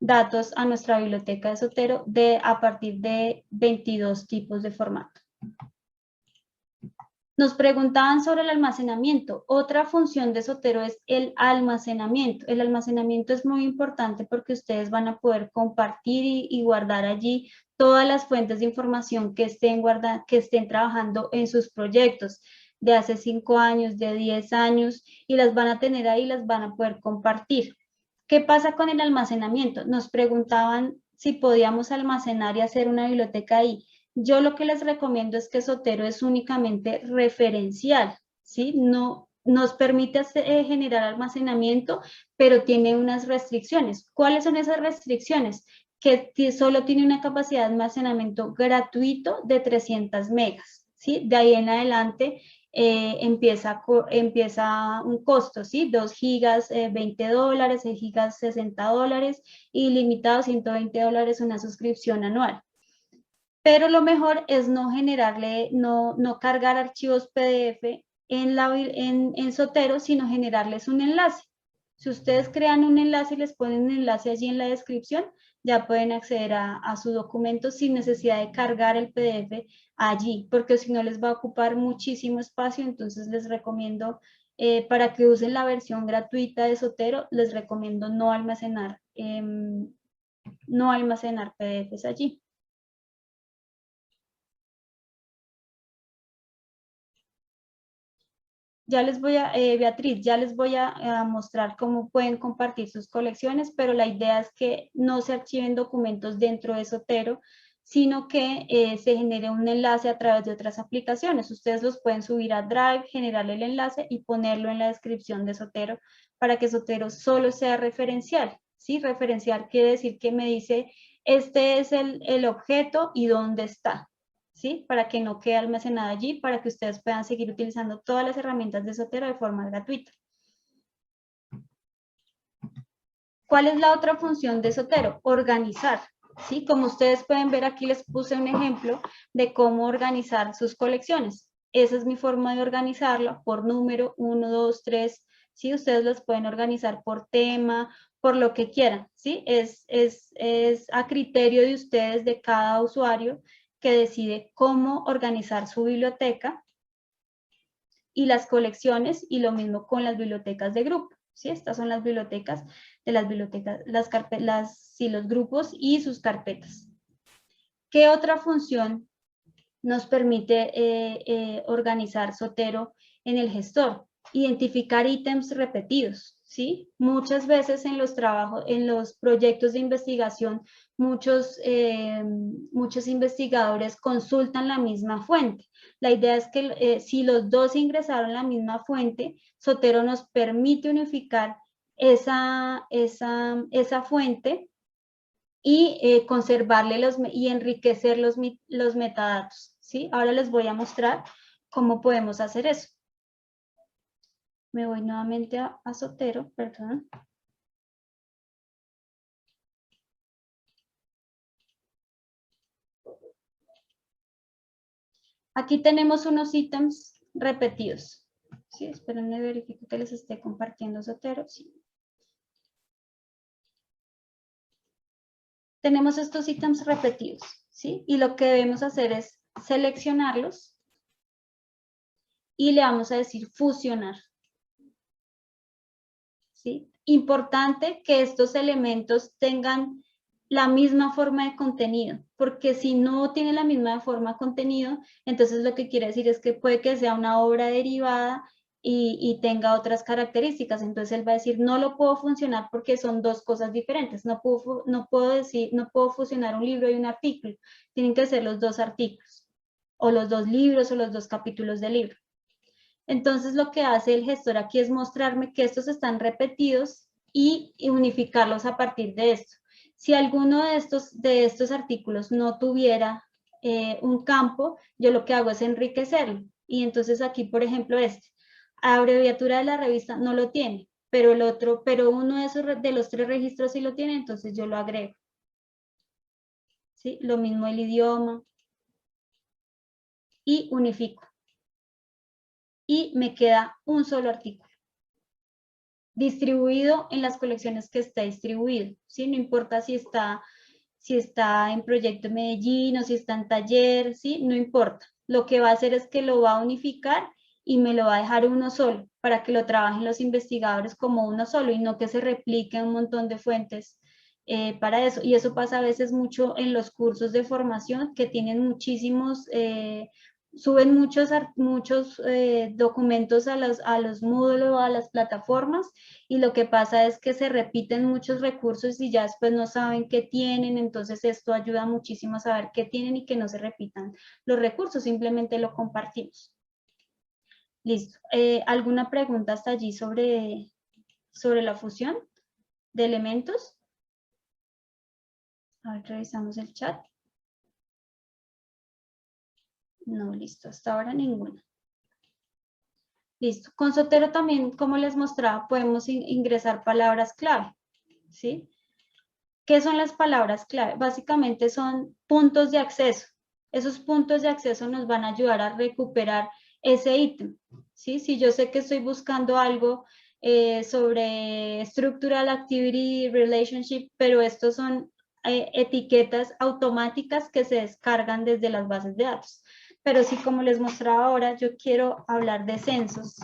datos a nuestra biblioteca de Zotero a partir de 22 tipos de formato. Nos preguntaban sobre el almacenamiento. Otra función de Zotero es el almacenamiento. El almacenamiento es muy importante porque ustedes van a poder compartir y guardar allí todas las fuentes de información que estén trabajando en sus proyectos de hace 5 años, de 10 años, y las van a tener ahí, las van a poder compartir. ¿Qué pasa con el almacenamiento? Nos preguntaban si podíamos almacenar y hacer una biblioteca ahí. Yo lo que les recomiendo es que Zotero es únicamente referencial, ¿sí? No nos permite generar almacenamiento, pero tiene unas restricciones. ¿Cuáles son esas restricciones? Que solo tiene una capacidad de almacenamiento gratuito de 300 megas, ¿sí? De ahí en adelante empieza un costo, ¿sí? 2 gigas, $20, 6 gigas, $60, ilimitado, $120, una suscripción anual. Pero lo mejor es no generarle, no cargar archivos PDF en Zotero, sino generarles un enlace. Si ustedes crean un enlace y les ponen un enlace allí en la descripción, ya pueden acceder a su documento sin necesidad de cargar el PDF allí, porque si no les va a ocupar muchísimo espacio. Entonces les recomiendo, para que usen la versión gratuita de Zotero, les recomiendo no almacenar PDFs allí. Ya les voy a, Beatriz, ya les voy a mostrar cómo pueden compartir sus colecciones, pero la idea es que no se archiven documentos dentro de Zotero, sino que se genere un enlace a través de otras aplicaciones. Ustedes los pueden subir a Drive, generar el enlace y ponerlo en la descripción de Zotero para que Zotero solo sea referencial. ¿Sí? Referencial quiere decir que me dice, este es el objeto y dónde está. ¿Sí? Para que no quede almacenada allí, para que ustedes puedan seguir utilizando todas las herramientas de Zotero de forma gratuita. ¿Cuál es la otra función de Zotero? Organizar. ¿Sí? Como ustedes pueden ver, aquí les puse un ejemplo de cómo organizar sus colecciones. Esa es mi forma de organizarlo, por número, 1, 2, 3. ¿Sí? Ustedes los pueden organizar por tema, por lo que quieran. ¿Sí? Es a criterio de ustedes, de cada usuario, que decide cómo organizar su biblioteca y las colecciones, y lo mismo con las bibliotecas de grupo. ¿Sí? Estas son las bibliotecas de las bibliotecas, los grupos y sus carpetas. ¿Qué otra función nos permite organizar Zotero en el gestor? Identificar ítems repetidos, ¿sí? Muchas veces en los trabajos, en los proyectos de investigación, muchos investigadores consultan la misma fuente. La idea es que si los dos ingresaron la misma fuente, Zotero nos permite unificar esa fuente y conservarle y enriquecer los metadatos, ¿sí? Ahora les voy a mostrar cómo podemos hacer eso. Me voy nuevamente a Zotero, perdón. Aquí tenemos unos ítems repetidos. ¿Sí? Espérenme, verifico que les esté compartiendo Zotero. Sí. Tenemos estos ítems repetidos, ¿sí? Y lo que debemos hacer es seleccionarlos y le vamos a decir fusionar. ¿Sí? Importante que estos elementos tengan la misma forma de contenido, porque si no tiene la misma forma de contenido, entonces lo que quiere decir es que puede que sea una obra derivada y tenga otras características. Entonces él va a decir, no lo puedo funcionar porque son dos cosas diferentes. No puedo fusionar un libro y un artículo. Tienen que ser los dos artículos, o los dos libros, o los dos capítulos del libro. Entonces lo que hace el gestor aquí es mostrarme que estos están repetidos y unificarlos a partir de esto. Si alguno de estos artículos no tuviera un campo, yo lo que hago es enriquecerlo. Y entonces aquí, por ejemplo, abreviatura de la revista no lo tiene, pero uno de los 3 registros sí lo tiene, entonces yo lo agrego. ¿Sí? Lo mismo el idioma. Y unifico. Y me queda un solo artículo distribuido en las colecciones que está distribuido, ¿sí? No importa si está en Proyecto Medellín o si está en Taller, ¿sí? No importa. lo que va a hacer es que lo va a unificar y me lo va a dejar uno solo, para que lo trabajen los investigadores como uno solo y no que se replique un montón de fuentes para eso. Y eso pasa a veces mucho en los cursos de formación que tienen muchísimos, suben muchos documentos a los Moodle o a las plataformas, y lo que pasa es que se repiten muchos recursos y ya después no saben qué tienen. Entonces esto ayuda muchísimo a saber qué tienen y que no se repitan los recursos, simplemente lo compartimos. Listo. ¿Alguna pregunta hasta allí sobre la fusión de elementos? A ver, revisamos el chat. No, listo, hasta ahora ninguna. Listo. Con Zotero también, como les mostraba, podemos ingresar palabras clave, ¿sí? ¿Qué son las palabras clave? Básicamente son puntos de acceso. Esos puntos de acceso nos van a ayudar a recuperar ese ítem, ¿sí? Si yo sé que estoy buscando algo sobre Structural Activity Relationship, pero estos son etiquetas automáticas que se descargan desde las bases de datos. Pero sí, como les mostraba ahora, yo quiero hablar de censos.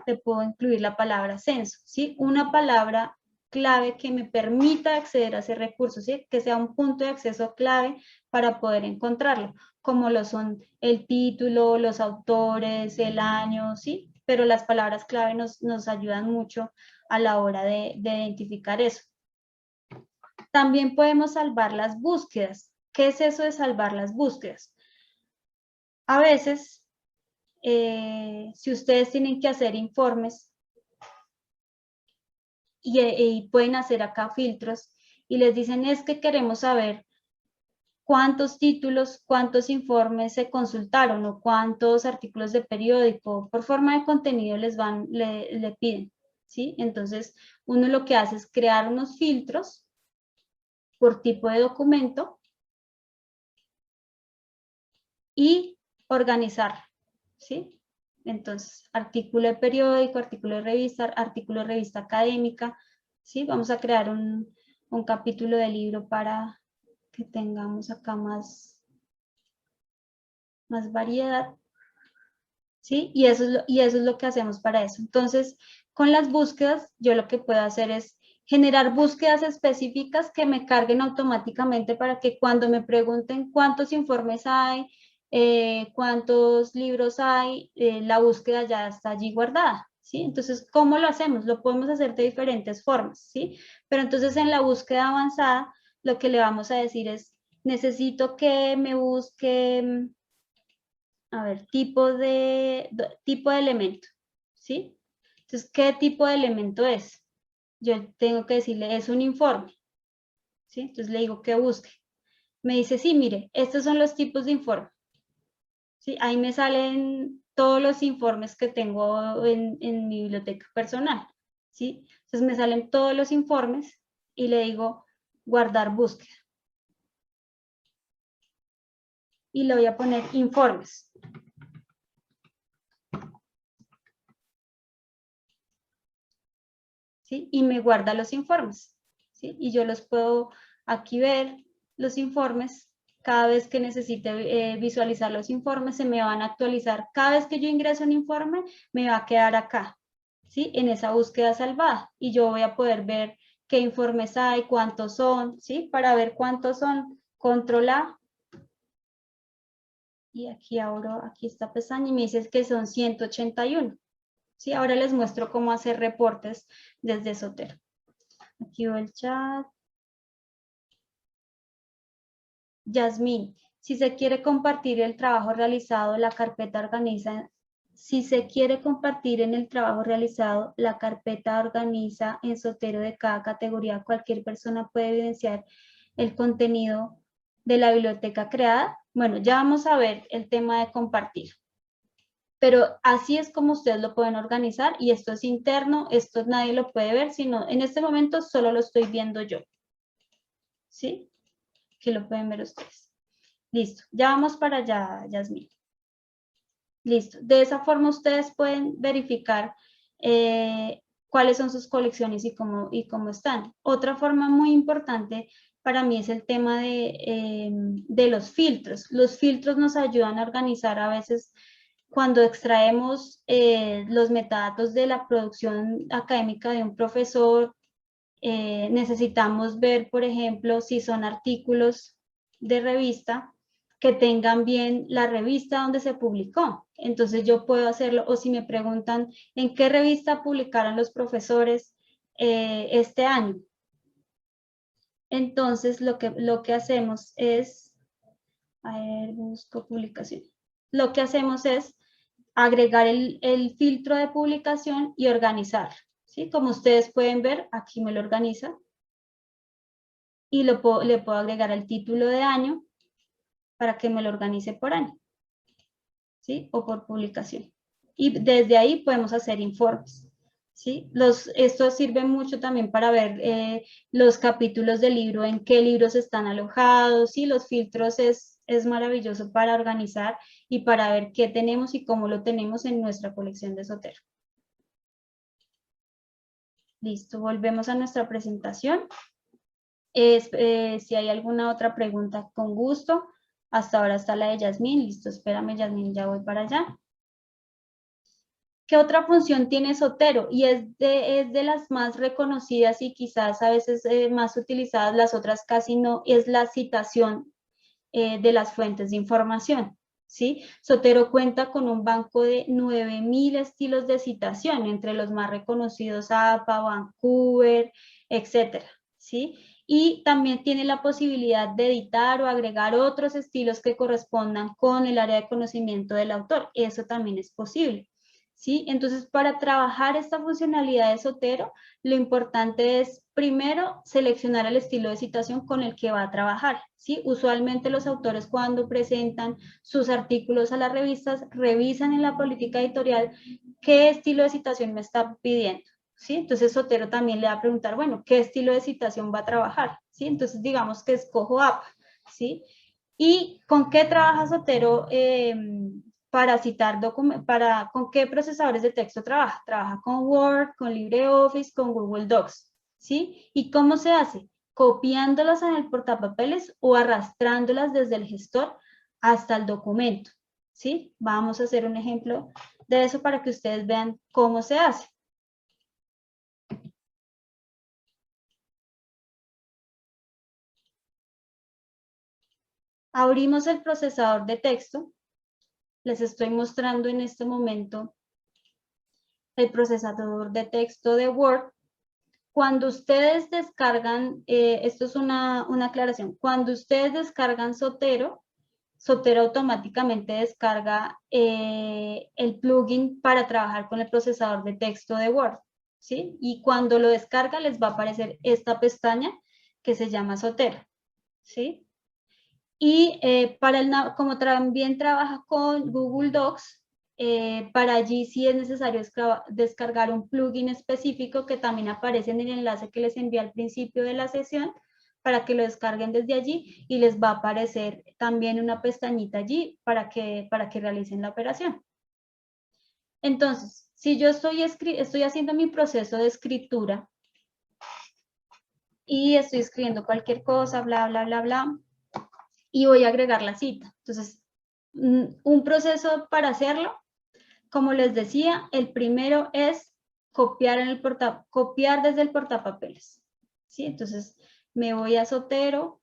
Te puedo incluir la palabra censo, ¿sí? Una palabra clave que me permita acceder a ese recurso, ¿sí? Que sea un punto de acceso clave para poder encontrarlo, como lo son el título, los autores, el año, ¿sí? Pero las palabras clave nos ayudan mucho a la hora de identificar eso. También podemos salvar las búsquedas. ¿Qué es eso de salvar las búsquedas? A veces, si ustedes tienen que hacer informes y pueden hacer acá filtros y les dicen es que queremos saber cuántos títulos, cuántos informes se consultaron o cuántos artículos de periódico por forma de contenido le piden, ¿sí? Entonces, uno lo que hace es crear unos filtros por tipo de documento y organizar, ¿sí? Entonces, artículo de periódico, artículo de revista académica, ¿sí? Vamos a crear un capítulo de libro para que tengamos acá más variedad, ¿sí? Y eso es lo que hacemos para eso. Entonces, con las búsquedas, yo lo que puedo hacer es generar búsquedas específicas que me carguen automáticamente para que cuando me pregunten cuántos informes hay, cuántos libros hay, la búsqueda ya está allí guardada, ¿sí? Entonces, ¿cómo lo hacemos? Lo podemos hacer de diferentes formas, ¿sí? Pero entonces en la búsqueda avanzada, lo que le vamos a decir es, necesito que me busque, a ver, tipo de elemento, ¿sí? Entonces, ¿qué tipo de elemento es? Yo tengo que decirle, es un informe, ¿sí? Entonces le digo que busque. Me dice, sí, mire, estos son los tipos de informe, ¿sí? Ahí me salen todos los informes que tengo en mi biblioteca personal, ¿sí? Entonces me salen todos los informes y le digo, guardar búsqueda. Y le voy a poner informes. ¿Sí? Y me guarda los informes, ¿sí? Y yo los puedo aquí ver, los informes, cada vez que necesite visualizar los informes, se me van a actualizar. Cada vez que yo ingreso un informe, me va a quedar acá, ¿sí? En esa búsqueda salvada. Y yo voy a poder ver qué informes hay, cuántos son, ¿sí? Para ver cuántos son, control A. Y aquí abro, aquí esta pestaña y me dice que son 181. ¿Sí? Ahora les muestro cómo hacer reportes desde Zotero. Aquí veo el chat. Yasmín, si se quiere compartir el trabajo realizado, la carpeta organiza. Si se quiere compartir en el trabajo realizado, la carpeta organiza en Zotero de cada categoría. Cualquier persona puede evidenciar el contenido de la biblioteca creada. Bueno, ya vamos a ver el tema de compartir. Pero así es como ustedes lo pueden organizar y esto es interno, esto nadie lo puede ver, sino en este momento solo lo estoy viendo yo. ¿Sí? Que lo pueden ver ustedes. Listo, ya vamos para allá, Yasmín. Listo, de esa forma ustedes pueden verificar cuáles son sus colecciones y cómo están. Otra forma muy importante para mí es el tema de los filtros. Los filtros nos ayudan a organizar a veces cuando extraemos los metadatos de la producción académica de un profesor. Necesitamos ver, por ejemplo, si son artículos de revista, que tengan bien la revista donde se publicó. Entonces yo puedo hacerlo, o si me preguntan en qué revista publicaron los profesores este año. Entonces lo que hacemos es, a ver, busco publicación. Lo que hacemos es agregar el filtro de publicación y organizar. ¿Sí? Como ustedes pueden ver, aquí me lo organiza. Y le puedo agregar el título de año para que me lo organice por año, ¿sí? O por publicación. Y desde ahí podemos hacer informes, ¿sí? Esto sirve mucho también para ver los capítulos del libro, en qué libros están alojados, ¿sí? Los filtros es maravilloso para organizar y para ver qué tenemos y cómo lo tenemos en nuestra colección de Zotero. Listo, volvemos a nuestra presentación. Si hay alguna otra pregunta, con gusto. Hasta ahora está la de Yasmín. Listo, espérame, Yasmín, ya voy para allá. ¿Qué otra función tiene Zotero? Y es de las más reconocidas y quizás a veces más utilizadas, las otras casi no, es la citación de las fuentes de información. ¿Sí? Zotero cuenta con un banco de 9.000 estilos de citación, entre los más reconocidos APA, Vancouver, etcétera. ¿Sí? Y también tiene la posibilidad de editar o agregar otros estilos que correspondan con el área de conocimiento del autor. Eso también es posible. ¿Sí? Entonces, para trabajar esta funcionalidad de Zotero, lo importante es, primero, seleccionar el estilo de citación con el que va a trabajar. ¿Sí? Usualmente los autores, cuando presentan sus artículos a las revistas, revisan en la política editorial qué estilo de citación me está pidiendo. ¿Sí? Entonces Zotero también le va a preguntar, bueno, ¿qué estilo de citación va a trabajar? ¿Sí? Entonces digamos que escojo APA, ¿sí? ¿Y con qué trabaja Zotero para citar documentos? ¿Con qué procesadores de texto trabaja? Trabaja con Word, con LibreOffice, con Google Docs, ¿sí? ¿Y cómo se hace? Copiándolas en el portapapeles o arrastrándolas desde el gestor hasta el documento, ¿sí? Vamos a hacer un ejemplo de eso para que ustedes vean cómo se hace. Abrimos el procesador de texto. Les estoy mostrando en este momento el procesador de texto de Word. Cuando ustedes descargan, esto es una aclaración, cuando ustedes descargan Zotero, Zotero automáticamente descarga el plugin para trabajar con el procesador de texto de Word, ¿sí? Y cuando lo descarga les va a aparecer esta pestaña que se llama Zotero, ¿sí? Y como también trabaja con Google Docs, para allí sí es necesario descargar un plugin específico que también aparece en el enlace que les envié al principio de la sesión, para que lo descarguen desde allí y les va a aparecer también una pestañita allí para que realicen la operación. Entonces, si yo estoy haciendo mi proceso de escritura y estoy escribiendo cualquier cosa, bla, bla, bla, bla, y voy a agregar la cita. Entonces, un proceso para hacerlo, como les decía, el primero es copiar desde el portapapeles. ¿Sí? Entonces, me voy a Zotero,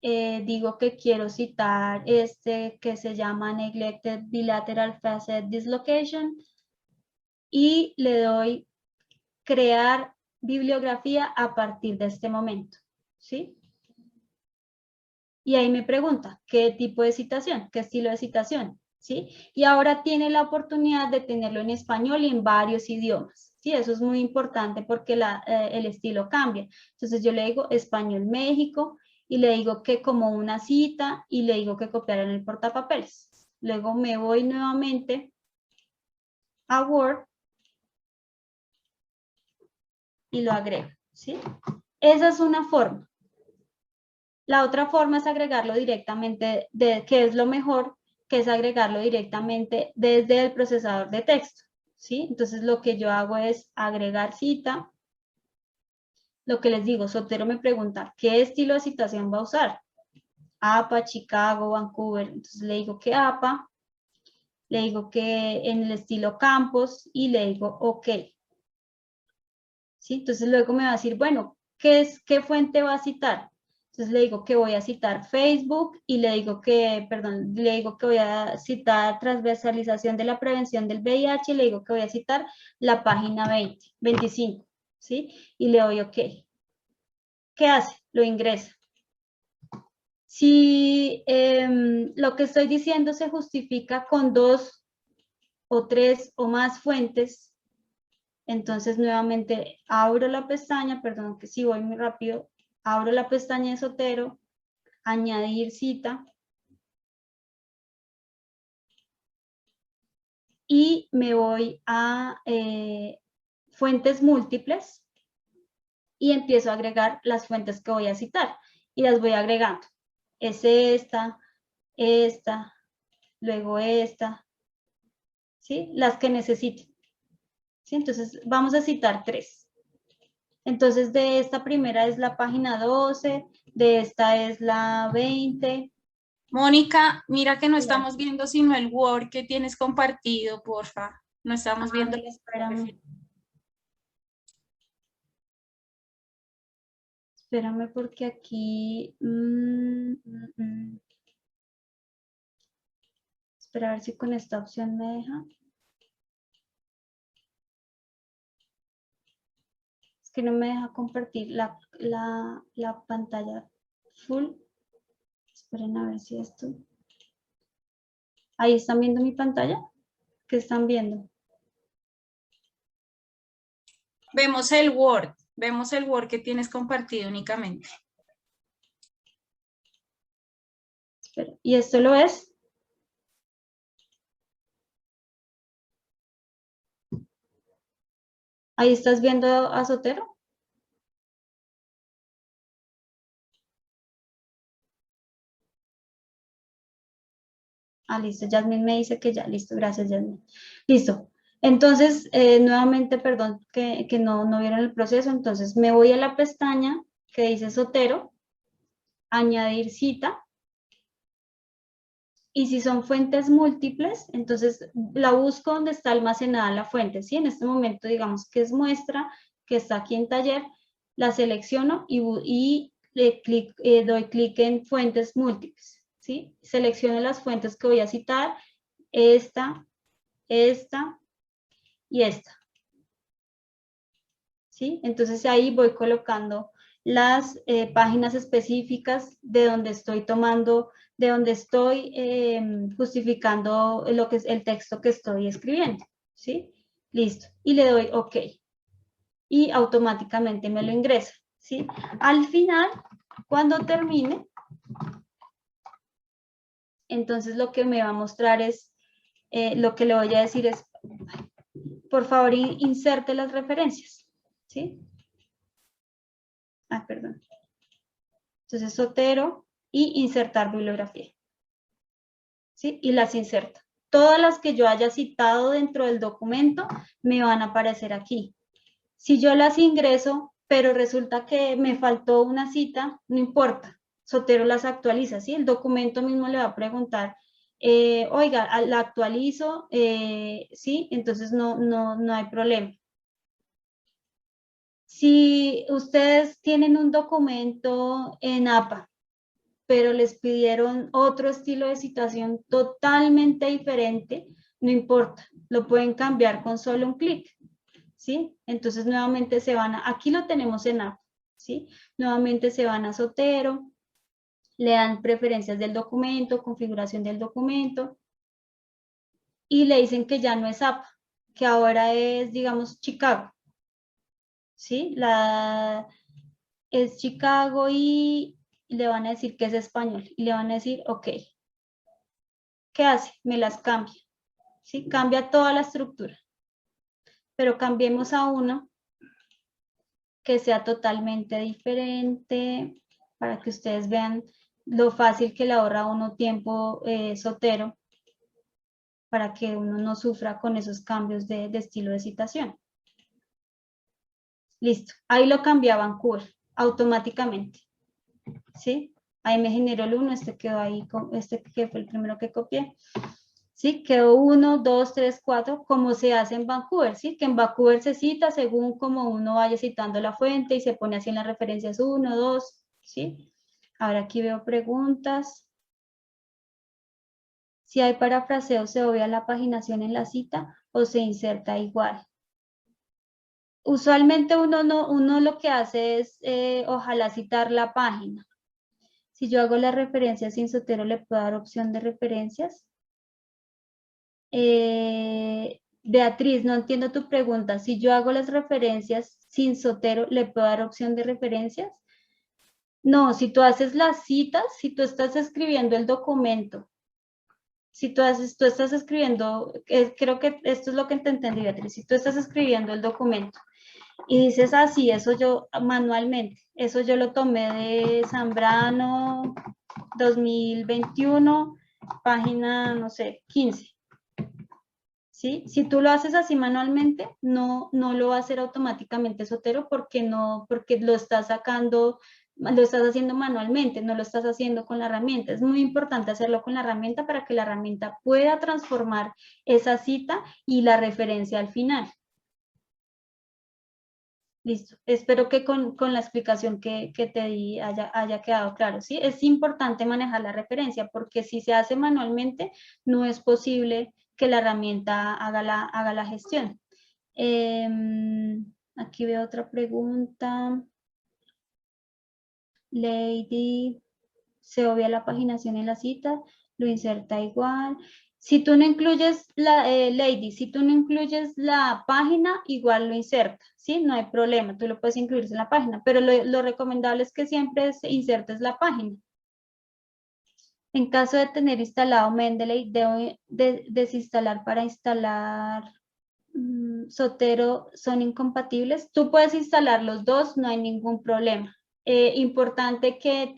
digo que quiero citar este que se llama Neglected Bilateral Facet Dislocation y le doy crear bibliografía a partir de este momento. ¿Sí? Y ahí me pregunta, ¿qué tipo de citación? ¿Qué estilo de citación? ¿Sí? Y ahora tiene la oportunidad de tenerlo en español y en varios idiomas. ¿Sí? Eso es muy importante porque el estilo cambia. Entonces yo le digo Español México y le digo que como una cita y le digo que copiar en el portapapeles. Luego me voy nuevamente a Word y lo agrego. ¿Sí? Esa es una forma. La otra forma es agregarlo directamente, que es lo mejor, que es agregarlo directamente desde el procesador de texto, ¿sí? Entonces lo que yo hago es agregar cita lo que les digo, Sotero me pregunta, ¿qué estilo de citación va a usar? APA, Chicago, Vancouver. Entonces le digo que APA, le digo que en el estilo Campos y le digo OK. ¿Sí? Entonces luego me va a decir, bueno, ¿qué fuente va a citar? Entonces le digo que voy a citar Facebook y le digo que, perdón, le digo que voy a citar transversalización de la prevención del VIH y le digo que voy a citar la página 25, ¿sí? Y le doy OK. ¿Qué hace? Lo ingresa. Si lo que estoy diciendo se justifica con 2 o 3 o más fuentes, entonces nuevamente abro la pestaña, perdón que si voy muy rápido, abro la pestaña de Sotero, añadir cita y me voy a fuentes múltiples y empiezo a agregar las fuentes que voy a citar y las voy agregando. Es esta, luego esta, ¿sí? Las que necesito. ¿Sí? Entonces vamos a citar 3. Entonces de esta primera es la página 12, de esta es la 20. Mónica, mira que no estamos viendo sino el Word que tienes compartido, porfa. No estamos viendo. Espérame. Espérame porque aquí... Espera a ver si con esta opción me deja. Es que no me deja compartir la pantalla full. Esperen a ver si esto... Ahí están viendo mi pantalla. ¿Qué están viendo? Vemos el Word que tienes compartido únicamente. Espera. ¿Y esto lo es? Ahí estás viendo a Sotero. Ah, listo. Yasmin me dice que ya. Listo. Gracias, Yasmin. Listo. Entonces, nuevamente, perdón que no vieron el proceso. Entonces, me voy a la pestaña que dice Sotero, añadir cita. Y si son fuentes múltiples, entonces la busco donde está almacenada la fuente. ¿Sí? En este momento, digamos que es muestra, que está aquí en taller, la selecciono y doy clic en fuentes múltiples. ¿Sí? Selecciono las fuentes que voy a citar, esta y esta. ¿Sí? Entonces ahí voy colocando las páginas específicas de donde estoy tomando, de donde estoy justificando lo que es el texto que estoy escribiendo, ¿sí? Listo. Y le doy OK. Y automáticamente me lo ingresa, ¿sí? Al final, cuando termine, entonces lo que me va a mostrar es, lo que le voy a decir es, por favor, inserte las referencias, ¿sí? Ah, perdón. Entonces, Sotero y insertar bibliografía. ¿Sí? Y las inserto. Todas las que yo haya citado dentro del documento me van a aparecer aquí. Si yo las ingreso, pero resulta que me faltó una cita, no importa. Sotero las actualiza, ¿sí? El documento mismo le va a preguntar, oiga, la actualizo, ¿sí? Entonces no hay problema. Si ustedes tienen un documento en APA, pero les pidieron otro estilo de citación totalmente diferente, no importa, lo pueden cambiar con solo un clic, ¿sí? Entonces nuevamente se van a, aquí lo tenemos en APA, ¿sí? Nuevamente se van a Sotero, le dan preferencias del documento, configuración del documento, y le dicen que ya no es APA, que ahora es, digamos, Chicago, ¿sí? Es Chicago y le van a decir que es español y le van a decir, OK. ¿Qué hace? Me las cambia, ¿sí? Cambia toda la estructura. Pero cambiemos a uno que sea totalmente diferente para que ustedes vean lo fácil que le ahorra a uno tiempo Sotero para que uno no sufra con esos cambios de estilo de citación. Listo, ahí lo cambié a Vancouver automáticamente, ¿sí? Ahí me generó el 1, este quedó ahí, este que fue el primero que copié. ¿Sí? Quedó 1, 2, 3, 4, como se hace en Vancouver, ¿sí? Que en Vancouver se cita según como uno vaya citando la fuente y se pone así en las referencias 1, 2, ¿sí? Ahora aquí veo preguntas. Si hay parafraseo, ¿se obvia la paginación en la cita o se inserta igual? Usualmente uno lo que hace es, ojalá citar la página. Si yo hago la referencia sin Zotero, ¿le puedo dar opción de referencias? Beatriz, no entiendo tu pregunta. Si yo hago las referencias sin Zotero, ¿le puedo dar opción de referencias? No, si tú haces las citas, si tú estás escribiendo el documento, si tú estás escribiendo, creo que esto es lo que te entendí, Beatriz, si tú estás escribiendo el documento y dices así, eso yo manualmente, eso yo lo tomé de Zambrano 2021, página, no sé, 15. ¿Sí? Si tú lo haces así manualmente, no lo va a hacer automáticamente Zotero porque lo estás sacando, lo estás haciendo manualmente, no lo estás haciendo con la herramienta. Es muy importante hacerlo con la herramienta para que la herramienta pueda transformar esa cita y la referencia al final. Listo. Espero que con la explicación que te di haya quedado claro. ¿Sí? Es importante manejar la referencia porque si se hace manualmente, no es posible que la herramienta haga la gestión. Aquí veo otra pregunta. Lady, ¿se obvia la paginación en la cita? Lo inserta igual. Si tú no incluyes Lady, si tú no incluyes la página, igual lo inserta, ¿sí? No hay problema, tú lo puedes incluir en la página, pero lo recomendable es que siempre insertes la página. En caso de tener instalado Mendeley, debo desinstalar para instalar Zotero, ¿son incompatibles? Tú puedes instalar los dos, no hay ningún problema. Importante que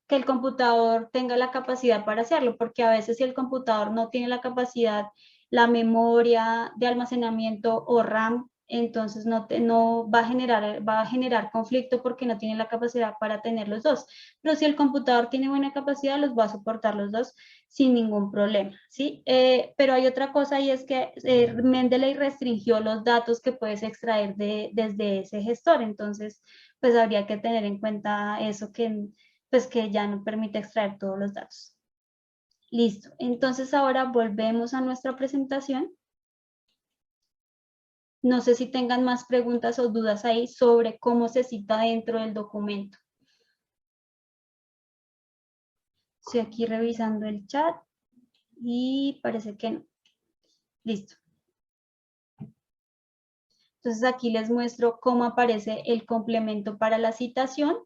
el computador tenga la capacidad para hacerlo, porque a veces si el computador no tiene la capacidad, la memoria de almacenamiento o RAM, entonces no va a generar conflicto porque no tiene la capacidad para tener los dos. Pero si el computador tiene buena capacidad, los va a soportar los dos sin ningún problema, ¿sí? Pero hay otra cosa y es que Mendeley restringió los datos que puedes extraer desde ese gestor, entonces pues habría que tener en cuenta eso pues que ya no permite extraer todos los datos. Listo, entonces ahora volvemos a nuestra presentación. No sé si tengan más preguntas o dudas ahí sobre cómo se cita dentro del documento. Estoy aquí revisando el chat y parece que no. Listo. Entonces aquí les muestro cómo aparece el complemento para la citación.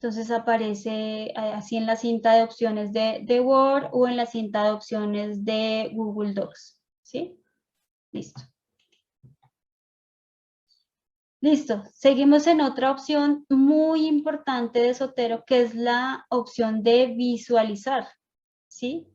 Entonces aparece así en la cinta de opciones de Word o en la cinta de opciones de Google Docs. ¿Sí? Listo. Listo. Seguimos en otra opción muy importante de Zotero, que es la opción de visualizar. ¿Sí?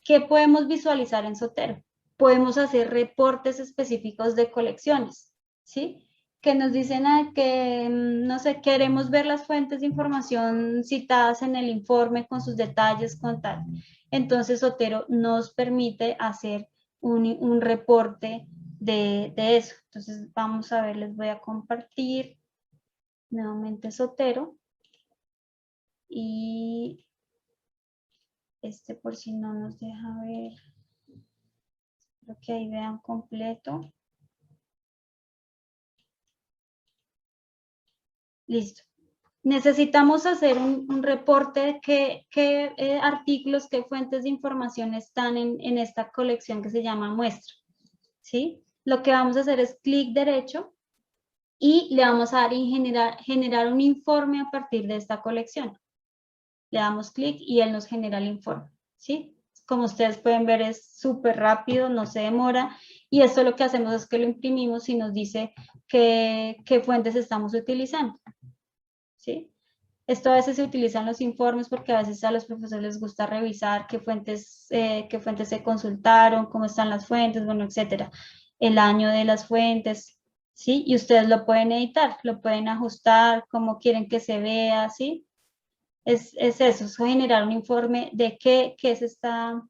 ¿Qué podemos visualizar en Zotero? Podemos hacer reportes específicos de colecciones, ¿sí? Que nos dicen que, no sé, queremos ver las fuentes de información citadas en el informe con sus detalles, con tal. Entonces, Zotero nos permite hacer un reporte de eso. Entonces, vamos a ver, les voy a compartir nuevamente Zotero y por si no nos deja ver. Creo que ahí vean completo. Listo. Necesitamos hacer un reporte de qué artículos, qué fuentes de información están en esta colección que se llama muestra. ¿Sí? Lo que vamos a hacer es clic derecho y le vamos a dar en generar un informe a partir de esta colección. Le damos clic y él nos genera el informe. ¿Sí? Como ustedes pueden ver es súper rápido, no se demora y esto lo que hacemos es que lo imprimimos y nos dice qué fuentes estamos utilizando. ¿Sí? Esto a veces se utiliza en los informes porque a veces a los profesores les gusta revisar qué fuentes se consultaron, cómo están las fuentes, bueno, etcétera. el año de las fuentes, ¿sí? Y ustedes lo pueden editar, lo pueden ajustar como quieren que se vea, ¿sí? Es eso, es generar un informe de qué es esta...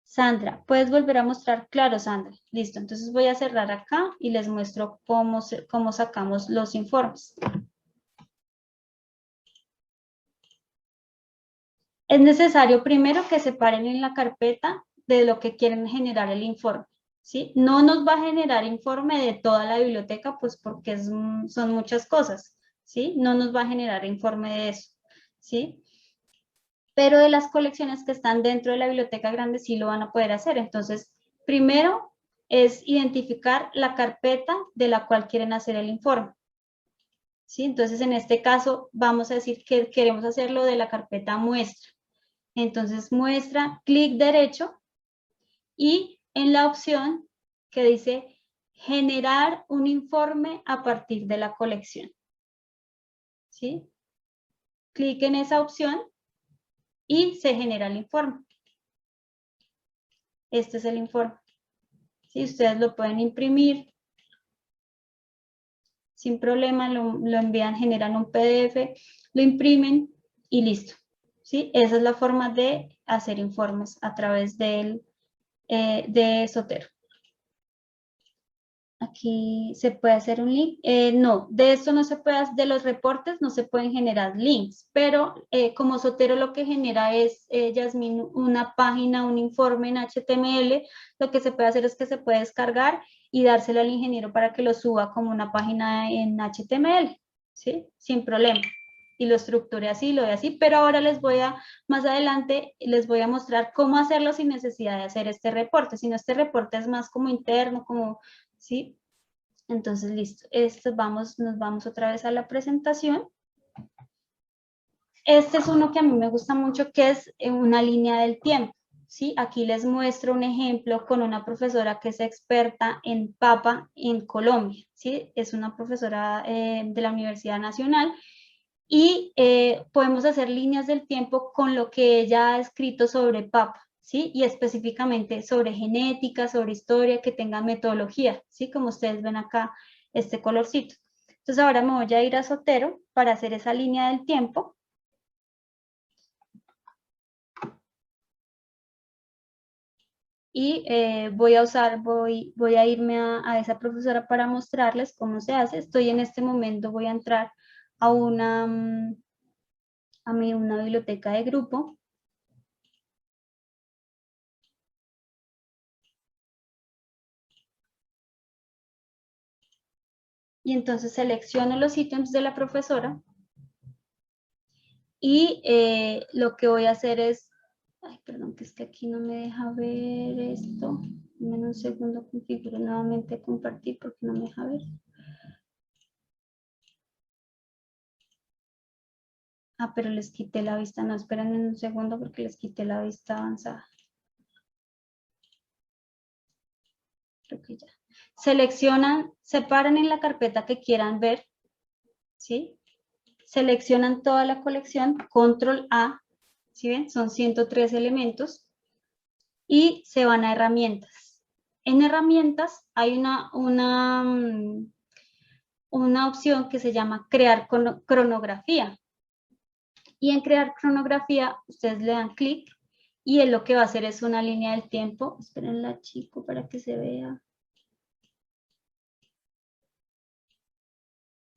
Sandra, ¿puedes volver a mostrar? Claro, Sandra. Listo, entonces voy a cerrar acá y les muestro cómo sacamos los informes. Es necesario primero que separen en la carpeta de lo que quieren generar el informe, ¿sí? No nos va a generar informe de toda la biblioteca, pues porque son muchas cosas, ¿sí? No nos va a generar informe de eso, ¿sí? Pero de las colecciones que están dentro de la biblioteca grande sí lo van a poder hacer. Entonces, primero es identificar la carpeta de la cual quieren hacer el informe, ¿sí? Entonces, en este caso, vamos a decir que queremos hacerlo de la carpeta muestra. Entonces, muestra, clic derecho y en la opción que dice generar un informe a partir de la colección, ¿sí? Clic en esa opción y se genera el informe. Este es el informe. ¿Sí? Ustedes lo pueden imprimir sin problema, lo envían, generan un PDF, lo imprimen y listo. ¿Sí? Esa es la forma de hacer informes a través de Zotero. Aquí se puede hacer un link. No, de esto no se puede, de los reportes no se pueden generar links, pero como Zotero lo que genera es, Yasmín, una página, un informe en HTML, lo que se puede hacer es que se puede descargar y dárselo al ingeniero para que lo suba como una página en HTML, ¿sí? Sin problema. Y lo estructure así, lo de así, pero ahora más adelante les voy a mostrar cómo hacerlo sin necesidad de hacer este reporte, sino este reporte es más como interno, como, ¿sí? Entonces, listo. Nos vamos otra vez a la presentación. Este es uno que a mí me gusta mucho, que es una línea del tiempo. ¿Sí? Aquí les muestro un ejemplo con una profesora que es experta en papa en Colombia. ¿Sí? Es una profesora de la Universidad Nacional y podemos hacer líneas del tiempo con lo que ella ha escrito sobre papa, ¿sí? Y específicamente sobre genética, sobre historia, que tenga metodología, ¿sí? Como ustedes ven acá, este colorcito. Entonces ahora me voy a ir a Zotero para hacer esa línea del tiempo. Y voy a irme a esa profesora para mostrarles cómo se hace. Estoy en este momento, voy a entrar a una biblioteca de grupo. Y entonces selecciono los ítems de la profesora y lo que voy a hacer es, ay, perdón, que es que aquí no me deja ver esto. En un segundo configuro nuevamente compartir porque no me deja ver. Ah, pero les quité la vista, no, esperen en un segundo porque les quité la vista avanzada. Creo que ya. Seleccionan, separan en la carpeta que quieran ver, ¿sí? Seleccionan toda la colección, control A, ¿sí ven? Son 103 elementos y se van a herramientas. En herramientas hay una opción que se llama crear cronografía. Y en crear cronografía, ustedes le dan clic y él lo que va a hacer es una línea del tiempo. Espérenla, chico, para que se vea.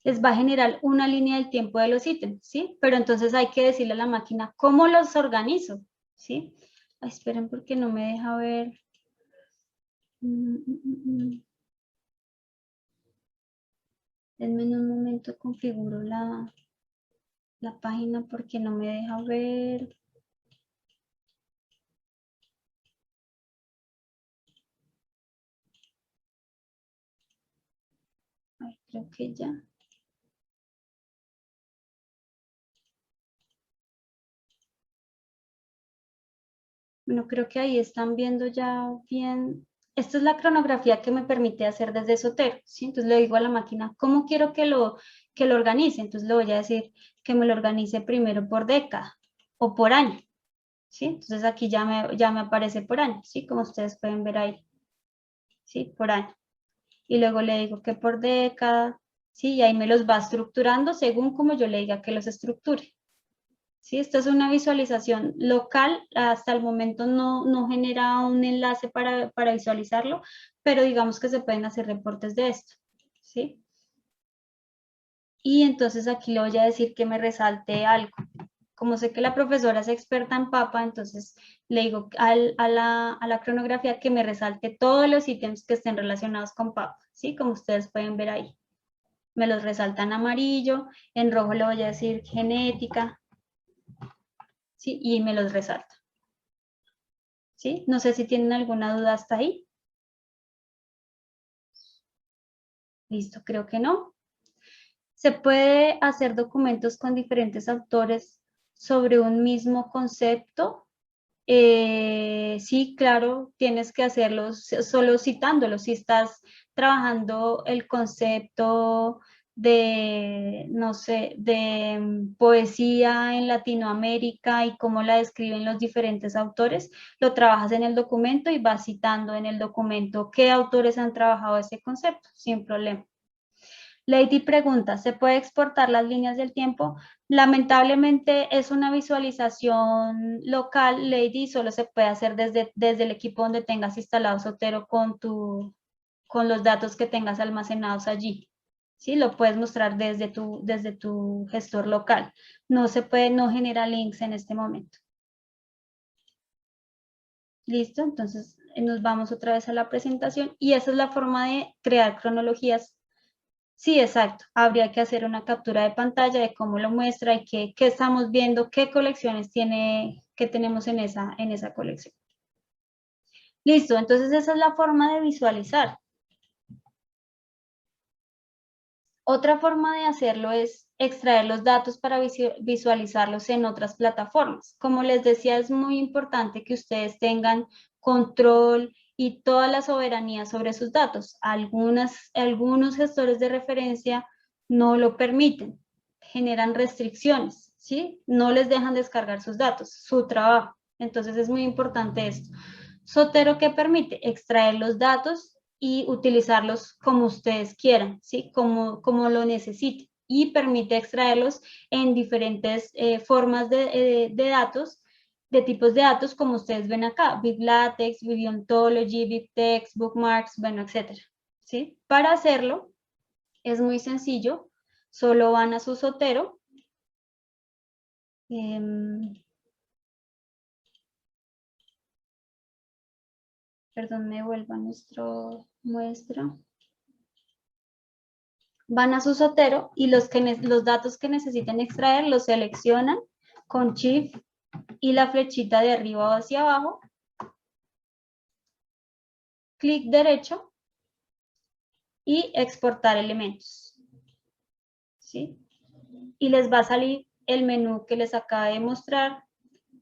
Les va a generar una línea del tiempo de los ítems, ¿sí? Pero entonces hay que decirle a la máquina cómo los organizo, ¿sí? Ay, esperen porque no me deja ver. Denme un momento, configuro la página porque no me deja ver. Ay, creo que ya. Bueno, creo que ahí están viendo ya bien. Esta es la cronografía que me permite hacer desde Zotero, ¿sí? Entonces le digo a la máquina, ¿cómo quiero que lo organice? Entonces le voy a decir que me lo organice primero por década o por año, ¿sí? Entonces aquí ya me aparece por año, ¿sí? Como ustedes pueden ver ahí. ¿sí? Por año. Y luego le digo que por década, ¿sí? Y ahí me los va estructurando según como yo le diga que los estructure. ¿Sí? Esta es una visualización local, hasta el momento no genera un enlace para visualizarlo, pero digamos que se pueden hacer reportes de esto, ¿sí? Y entonces aquí le voy a decir que me resalte algo. Como sé que la profesora es experta en papa, entonces le digo a la cronografía que me resalte todos los ítems que estén relacionados con papa, ¿sí? Como ustedes pueden ver ahí. Me los resalta en amarillo, en rojo le voy a decir genética, ¿sí? Y me los resalta. ¿Sí? No sé si tienen alguna duda hasta ahí. Listo, creo que no. Se puede hacer documentos con diferentes autores sobre un mismo concepto. Sí, claro, tienes que hacerlos solo citándolos. Si estás trabajando el concepto de, no sé, de poesía en Latinoamérica y cómo la describen los diferentes autores, lo trabajas en el documento y vas citando en el documento qué autores han trabajado ese concepto, sin problema. Lady pregunta, ¿se puede exportar las líneas del tiempo? Lamentablemente es una visualización local, Lady, solo se puede hacer desde el equipo donde tengas instalado Zotero con los datos que tengas almacenados allí. ¿Sí? Lo puedes mostrar desde tu gestor local. No se puede, no genera links en este momento. Listo, entonces nos vamos otra vez a la presentación y esa es la forma de crear cronologías. Sí, exacto. Habría que hacer una captura de pantalla de cómo lo muestra y qué estamos viendo, qué colecciones que tenemos en esa colección. Listo, entonces esa es la forma de visualizar. Otra forma de hacerlo es extraer los datos para visualizarlos en otras plataformas. Como les decía, es muy importante que ustedes tengan control y toda la soberanía sobre sus datos. Algunos gestores de referencia no lo permiten, generan restricciones, ¿sí? No les dejan descargar sus datos, su trabajo. Entonces es muy importante esto. Zotero, ¿qué permite? Extraer los datos y utilizarlos como ustedes quieran, ¿sí? Como lo necesiten. Y permite extraerlos en diferentes formas de datos, de tipos de datos, como ustedes ven acá, BibLatex, BibOntology, BibTeX, Bookmarks, bueno, etcétera, ¿sí? Para hacerlo es muy sencillo, solo van a su Zotero. Perdón, me vuelvo a nuestro muestra. Van a su Zotero y los datos que necesiten extraer los seleccionan con Shift y la flechita de arriba hacia abajo, clic derecho y exportar elementos. ¿Sí? Y les va a salir el menú que les acabo de mostrar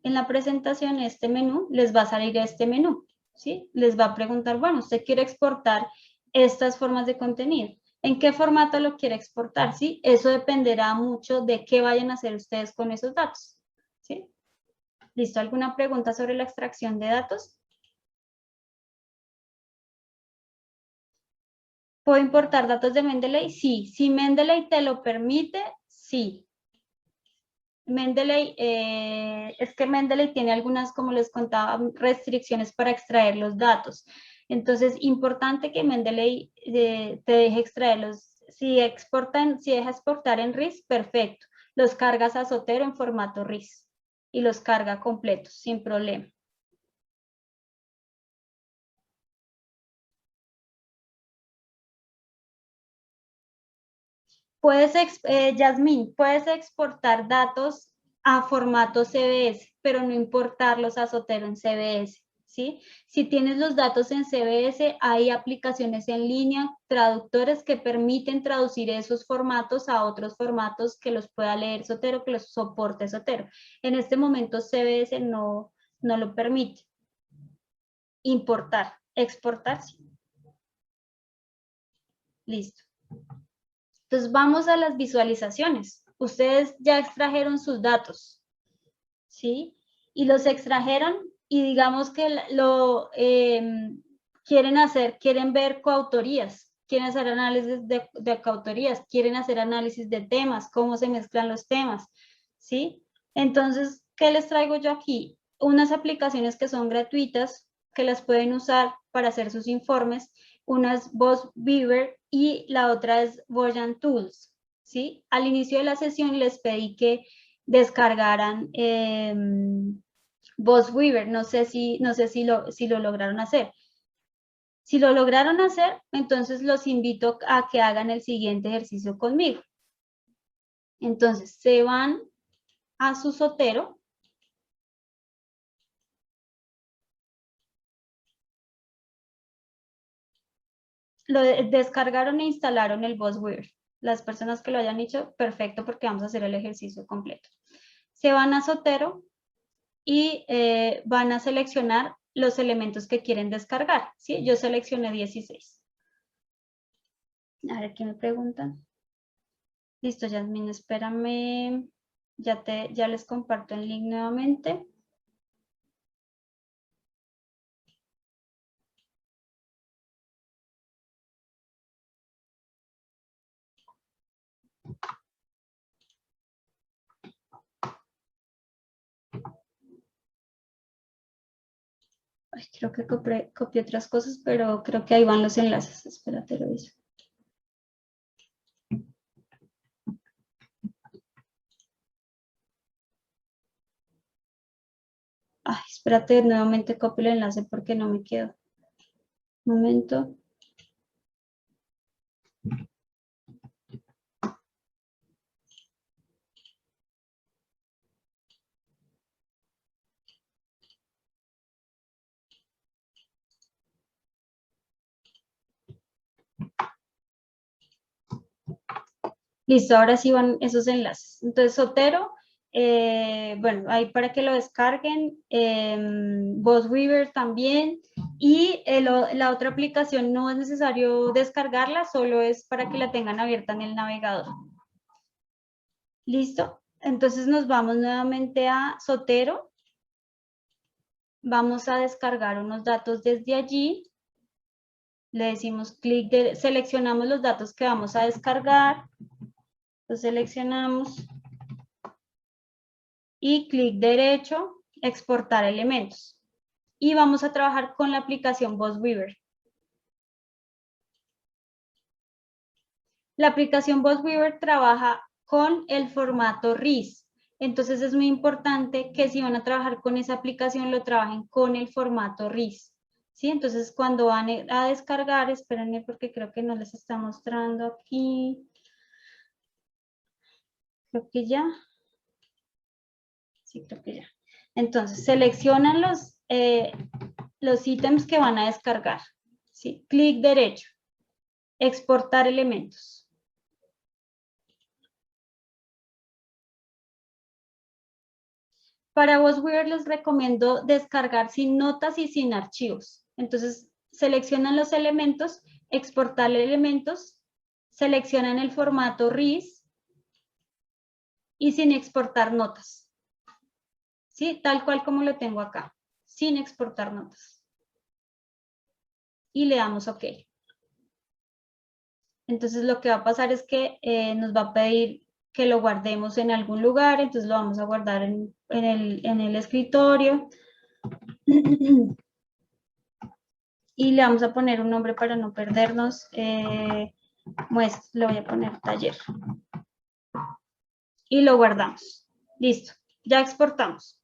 en la presentación, este menú, les va a salir este menú. ¿Sí? Les va a preguntar, bueno, ¿usted quiere exportar estas formas de contenido? ¿En qué formato lo quiere exportar? ¿Sí? Eso dependerá mucho de qué vayan a hacer ustedes con esos datos. ¿Sí? ¿Listo? ¿Alguna pregunta sobre la extracción de datos? ¿Puedo importar datos de Mendeley? Sí. Si Mendeley te lo permite, sí. Mendeley, es que Mendeley tiene algunas, como les contaba, restricciones para extraer los datos. Entonces, importante que Mendeley te deje extraerlos. Si deja exportar en RIS, perfecto. Los cargas a Zotero en formato RIS y los carga completos, sin problema. Yasmín, puedes exportar datos a formato CBS, pero no importarlos a Zotero en CBS, ¿sí? Si tienes los datos en CBS, hay aplicaciones en línea, traductores que permiten traducir esos formatos a otros formatos que los pueda leer Zotero, que los soporte Zotero. En este momento CBS no lo permite. Importar, exportar, sí. Listo. Entonces vamos a las visualizaciones. Ustedes ya extrajeron sus datos, ¿sí? Y los extrajeron y digamos que quieren ver coautorías, quieren hacer análisis de coautorías, quieren hacer análisis de temas, cómo se mezclan los temas, ¿sí? Entonces, ¿qué les traigo yo aquí? Unas aplicaciones que son gratuitas, que las pueden usar para hacer sus informes. Una es BuzzWeaver y la otra es Voyant Tools, ¿sí? Al inicio de la sesión les pedí que descargaran BuzzWeaver. No sé si lo lograron hacer. Si lo lograron hacer, entonces los invito a que hagan el siguiente ejercicio conmigo. Entonces, se van a su Zotero. Lo descargaron e instalaron el BuzzWeaver. Las personas que lo hayan hecho, perfecto, porque vamos a hacer el ejercicio completo. Se van a Zotero y van a seleccionar los elementos que quieren descargar, ¿sí? Yo seleccioné 16. A ver, ¿qué me preguntan? Listo, Yasmin, espérame. Ya les comparto el link nuevamente. Ay, creo que copié otras cosas, pero creo que ahí van los enlaces. Espérate, lo hice. Ay, espérate, nuevamente copio el enlace porque no me quedo. Un momento. Listo, ahora sí van esos enlaces. Entonces, Zotero, bueno, ahí para que lo descarguen, BuzzWeaver también, y la otra aplicación no es necesario descargarla, solo es para que la tengan abierta en el navegador. ¿Listo? Entonces nos vamos nuevamente a Zotero. Vamos a descargar unos datos desde allí. Le decimos seleccionamos los datos que vamos a descargar. Los seleccionamos. Y clic derecho, exportar elementos. Y vamos a trabajar con la aplicación BuzzWeaver. La aplicación BuzzWeaver trabaja con el formato RIS. Entonces es muy importante que si van a trabajar con esa aplicación lo trabajen con el formato RIS. ¿Sí? Entonces cuando van a descargar, espérenme porque creo que no les está mostrando aquí. Creo que ya. Sí, creo que ya. Entonces seleccionan los ítems que van a descargar. ¿Sí? Clic derecho. Exportar elementos. Para BuzzWeaver les recomiendo descargar sin notas y sin archivos. Entonces, seleccionan los elementos, exportar elementos, seleccionan el formato RIS y sin exportar notas. ¿Sí? Tal cual como lo tengo acá, sin exportar notas. Y le damos OK. Entonces, lo que va a pasar es que nos va a pedir que lo guardemos en algún lugar, entonces lo vamos a guardar en el escritorio. Y le vamos a poner un nombre para no perdernos. Le voy a poner taller. Y lo guardamos. Listo, ya exportamos.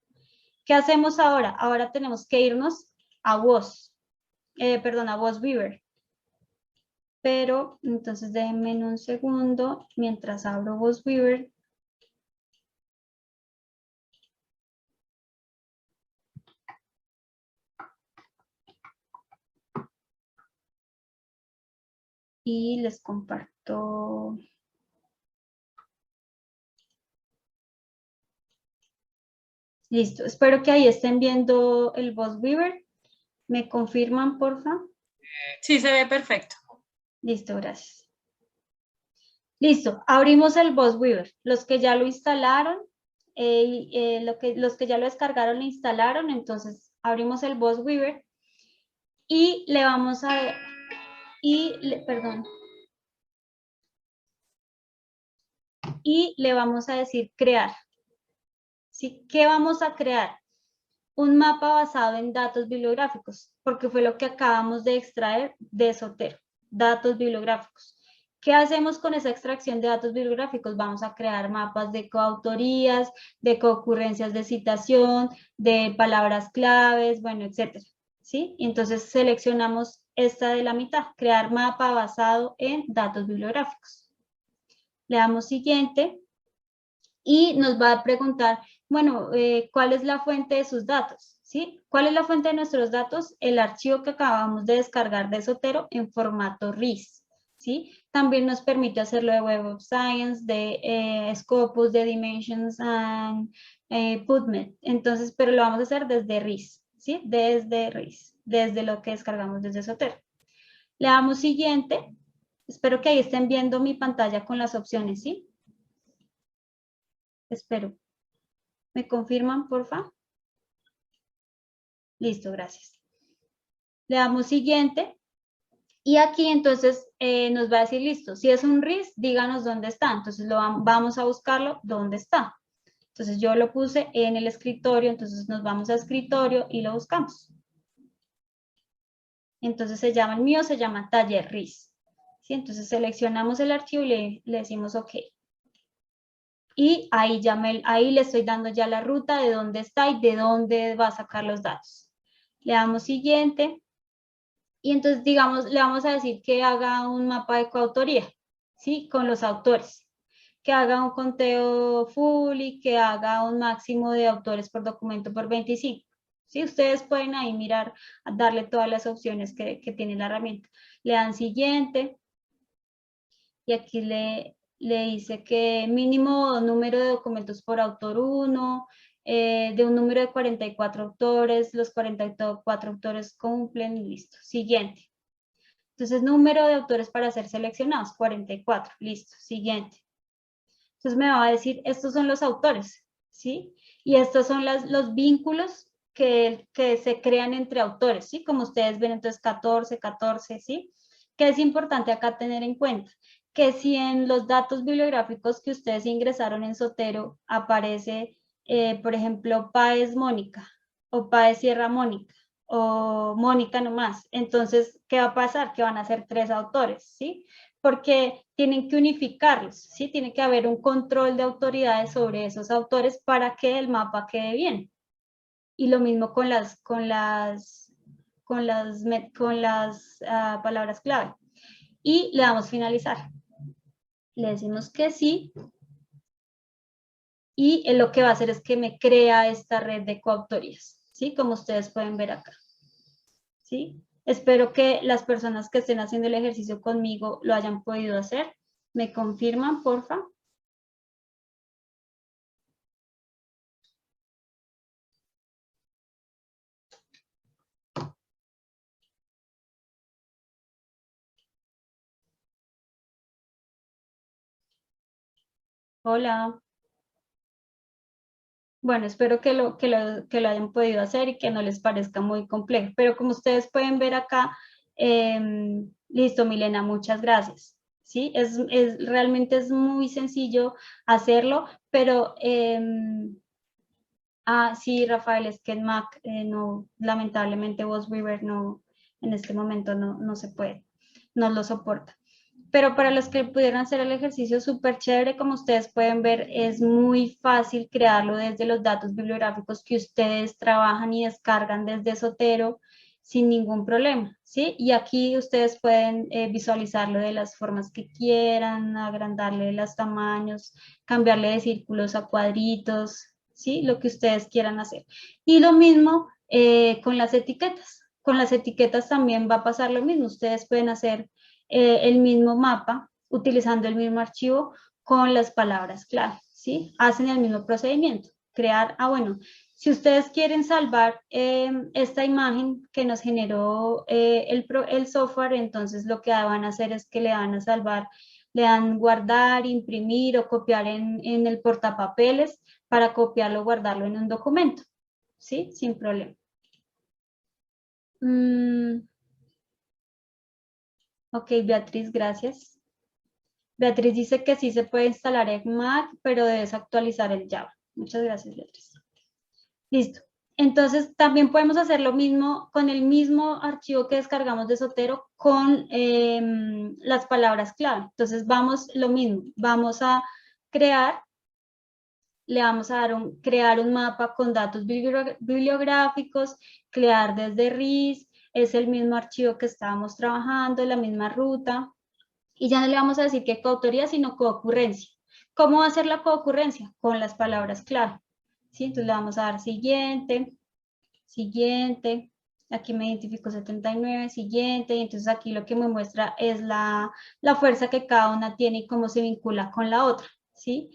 ¿Qué hacemos ahora? Ahora tenemos que irnos a BuzzWeaver. Pero, entonces déjenme un segundo, mientras abro BuzzWeaver. Y les comparto. Listo, espero que ahí estén viendo el BuzzWeaver. ¿Me confirman, porfa? Sí, se ve perfecto. Listo, gracias. Listo, abrimos el BuzzWeaver. Los que ya lo instalaron, los que ya lo descargaron e instalaron, entonces abrimos el BuzzWeaver y le vamos a... perdón. Y le vamos a decir crear. ¿Sí? ¿Qué vamos a crear? Un mapa basado en datos bibliográficos, porque fue lo que acabamos de extraer de Zotero, datos bibliográficos. ¿Qué hacemos con esa extracción de datos bibliográficos? Vamos a crear mapas de coautorías, de concurrencias de citación, de palabras claves, bueno, etcétera. ¿Sí? Y entonces seleccionamos esta de la mitad, crear mapa basado en datos bibliográficos. Le damos siguiente y nos va a preguntar, bueno, ¿cuál es la fuente de sus datos? ¿Sí? ¿Cuál es la fuente de nuestros datos? El archivo que acabamos de descargar de Zotero en formato RIS. ¿Sí? También nos permite hacerlo de Web of Science, de Scopus, de Dimensions and PubMed. Entonces, pero lo vamos a hacer desde RIS, ¿sí? Desde RIS, desde lo que descargamos desde Zotero. Le damos siguiente. Espero que ahí estén viendo mi pantalla con las opciones, ¿sí? Espero. ¿Me confirman, porfa? Listo, gracias. Le damos siguiente. Y aquí entonces nos va a decir, listo, si es un RIS, díganos dónde está. Entonces vamos a buscarlo, dónde está. Entonces yo lo puse en el escritorio, entonces nos vamos a escritorio y lo buscamos. Entonces el mío se llama taller RIS. ¿Sí? Entonces seleccionamos el archivo y le decimos OK. Y ahí, ahí le estoy dando ya la ruta de dónde está y de dónde va a sacar los datos. Le damos siguiente. Y entonces, digamos, le vamos a decir que haga un mapa de coautoría, ¿sí? Con los autores. Que haga un conteo full y que haga un máximo de autores por documento por 25. ¿Sí? Ustedes pueden ahí mirar, darle todas las opciones que tiene la herramienta. Le dan siguiente. Y aquí le dice que mínimo número de documentos por autor 1, de un número de 44 autores, los 44 autores cumplen y listo. Siguiente. Entonces, número de autores para ser seleccionados, 44, listo. Siguiente. Entonces me va a decir, estos son los autores, ¿sí? Y estos son los vínculos que se crean entre autores, ¿sí? Como ustedes ven, entonces 14, 14, ¿sí? ¿Qué es importante acá tener en cuenta? Que si en los datos bibliográficos que ustedes ingresaron en Zotero aparece, por ejemplo, Páez Mónica o Páez Sierra Mónica o Mónica nomás, entonces, ¿qué va a pasar? Que van a ser 3 autores, ¿sí? Porque tienen que unificarlos, ¿sí? Tiene que haber un control de autoridades sobre esos autores para que el mapa quede bien. Y lo mismo con las palabras clave. Y le damos finalizar. Le decimos que sí. Y lo que va a hacer es que me crea esta red de coautorías, ¿sí? Como ustedes pueden ver acá. ¿Sí? Espero que las personas que estén haciendo el ejercicio conmigo lo hayan podido hacer. ¿Me confirman, porfa? Hola. Bueno, espero que lo hayan podido hacer y que no les parezca muy complejo. Pero como ustedes pueden ver acá, listo, Milena, muchas gracias. ¿Sí? Realmente es muy sencillo hacerlo, pero sí, Rafael, es que en Mac no, lamentablemente Weaver no, en este momento no se puede, no lo soporta. Pero para los que pudieran hacer el ejercicio súper chévere, como ustedes pueden ver, es muy fácil crearlo desde los datos bibliográficos que ustedes trabajan y descargan desde Zotero sin ningún problema, ¿sí? Y aquí ustedes pueden visualizarlo de las formas que quieran, agrandarle los tamaños, cambiarle de círculos a cuadritos, ¿sí? Lo que ustedes quieran hacer. Y lo mismo con las etiquetas. Con las etiquetas también va a pasar lo mismo. Ustedes pueden hacer el mismo mapa utilizando el mismo archivo con las palabras clave, ¿sí? Hacen el mismo procedimiento. Crear, bueno, si ustedes quieren salvar esta imagen que nos generó el software, entonces lo que van a hacer es que le van a salvar, le dan guardar, imprimir o copiar en el portapapeles para copiarlo, guardarlo en un documento, ¿sí? Sin problema. Ok, Beatriz, gracias. Beatriz dice que sí se puede instalar en Mac, pero debes actualizar el Java. Muchas gracias, Beatriz. Listo. Entonces, también podemos hacer lo mismo con el mismo archivo que descargamos de Zotero con las palabras clave. Entonces, vamos lo mismo. Vamos a crear, le vamos a dar crear un mapa con datos bibliográficos, crear desde RIS, es el mismo archivo que estábamos trabajando, la misma ruta. Y ya no le vamos a decir que coautoría, sino coocurrencia. ¿Cómo va a ser la coocurrencia? Con las palabras clave. ¿Sí? Entonces le vamos a dar siguiente, siguiente, aquí me identifico 79, siguiente, y entonces aquí lo que me muestra es la fuerza que cada una tiene y cómo se vincula con la otra, ¿sí?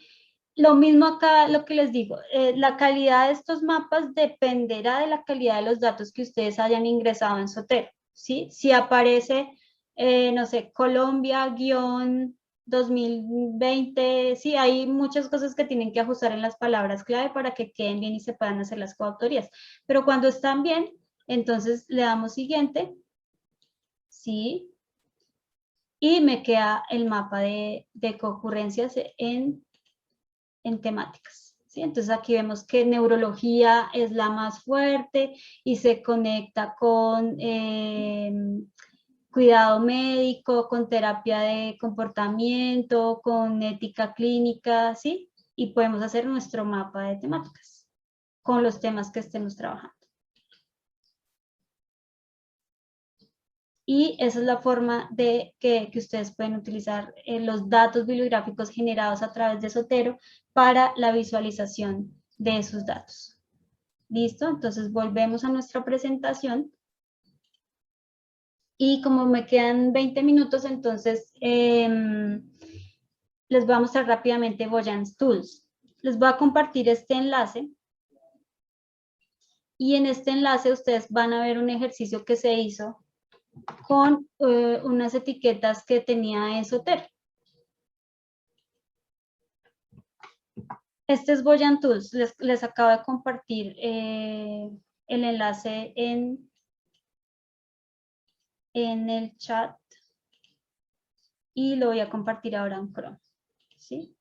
Lo mismo acá, lo que les digo, la calidad de estos mapas dependerá de la calidad de los datos que ustedes hayan ingresado en Zotero, ¿sí? Si aparece, no sé, Colombia-2020, sí, hay muchas cosas que tienen que ajustar en las palabras clave para que queden bien y se puedan hacer las coautorías. Pero cuando están bien, entonces le damos siguiente, ¿sí? Y me queda el mapa de concurrencias en temáticas. ¿Sí? Entonces aquí vemos que neurología es la más fuerte y se conecta con cuidado médico, con terapia de comportamiento, con ética clínica, ¿sí? Y podemos hacer nuestro mapa de temáticas con los temas que estemos trabajando. Y esa es la forma de que ustedes pueden utilizar los datos bibliográficos generados a través de Zotero para la visualización de esos datos. ¿Listo? Entonces volvemos a nuestra presentación. Y como me quedan 20 minutos, entonces les voy a mostrar rápidamente Voyance Tools. Les voy a compartir este enlace. Y en este enlace ustedes van a ver un ejercicio que se hizo con unas etiquetas que tenía en Zotero. Este es Voyant Tools. Les acabo de compartir el enlace en el chat y lo voy a compartir ahora en Chrome. ¿Sí?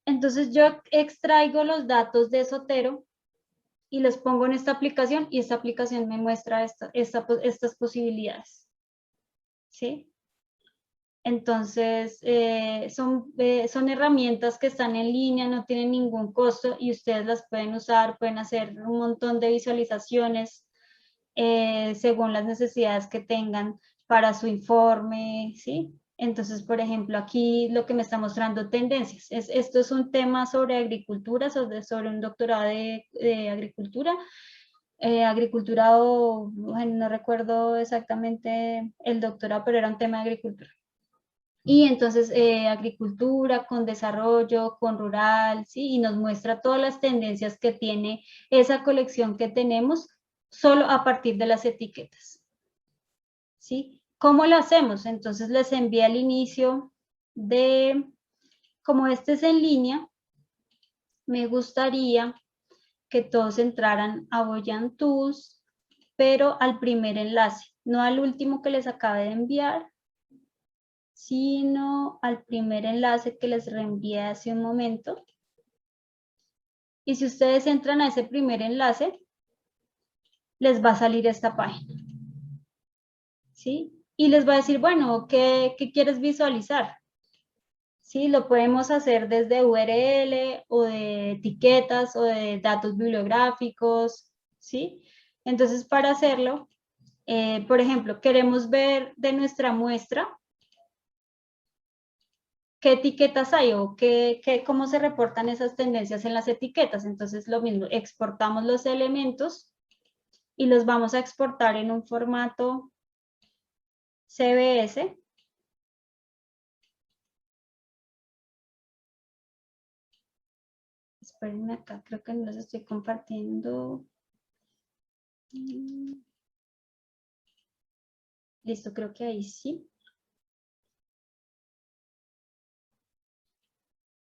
Entonces yo extraigo los datos de Zotero y los pongo en esta aplicación y esta aplicación me muestra estas posibilidades. ¿Sí? Entonces, son herramientas que están en línea, no tienen ningún costo y ustedes las pueden usar, pueden hacer un montón de visualizaciones según las necesidades que tengan para su informe, ¿sí? Entonces, por ejemplo, aquí lo que me está mostrando tendencias. Esto es un tema sobre agricultura, sobre un doctorado de agricultura. Agricultura o, bueno, no recuerdo exactamente el doctorado, pero era un tema de agricultura. Y entonces agricultura con desarrollo, con rural, ¿sí? Y nos muestra todas las tendencias que tiene esa colección que tenemos solo a partir de las etiquetas, ¿sí? ¿Cómo lo hacemos? Entonces les envié al inicio como este es en línea, me gustaría que todos entraran a Voyant Tools, pero al primer enlace, no al último que les acabé de enviar, sino al primer enlace que les reenvié hace un momento. Y si ustedes entran a ese primer enlace, les va a salir esta página. ¿Sí? Y les va a decir, bueno, ¿qué quieres visualizar? ¿Sí? Lo podemos hacer desde URL o de etiquetas o de datos bibliográficos. ¿Sí? Entonces, para hacerlo, por ejemplo, queremos ver de nuestra muestra qué etiquetas hay o cómo se reportan esas tendencias en las etiquetas. Entonces, lo mismo, exportamos los elementos y los vamos a exportar en un formato CBS. Espérenme acá, creo que no los estoy compartiendo. Listo, creo que ahí sí.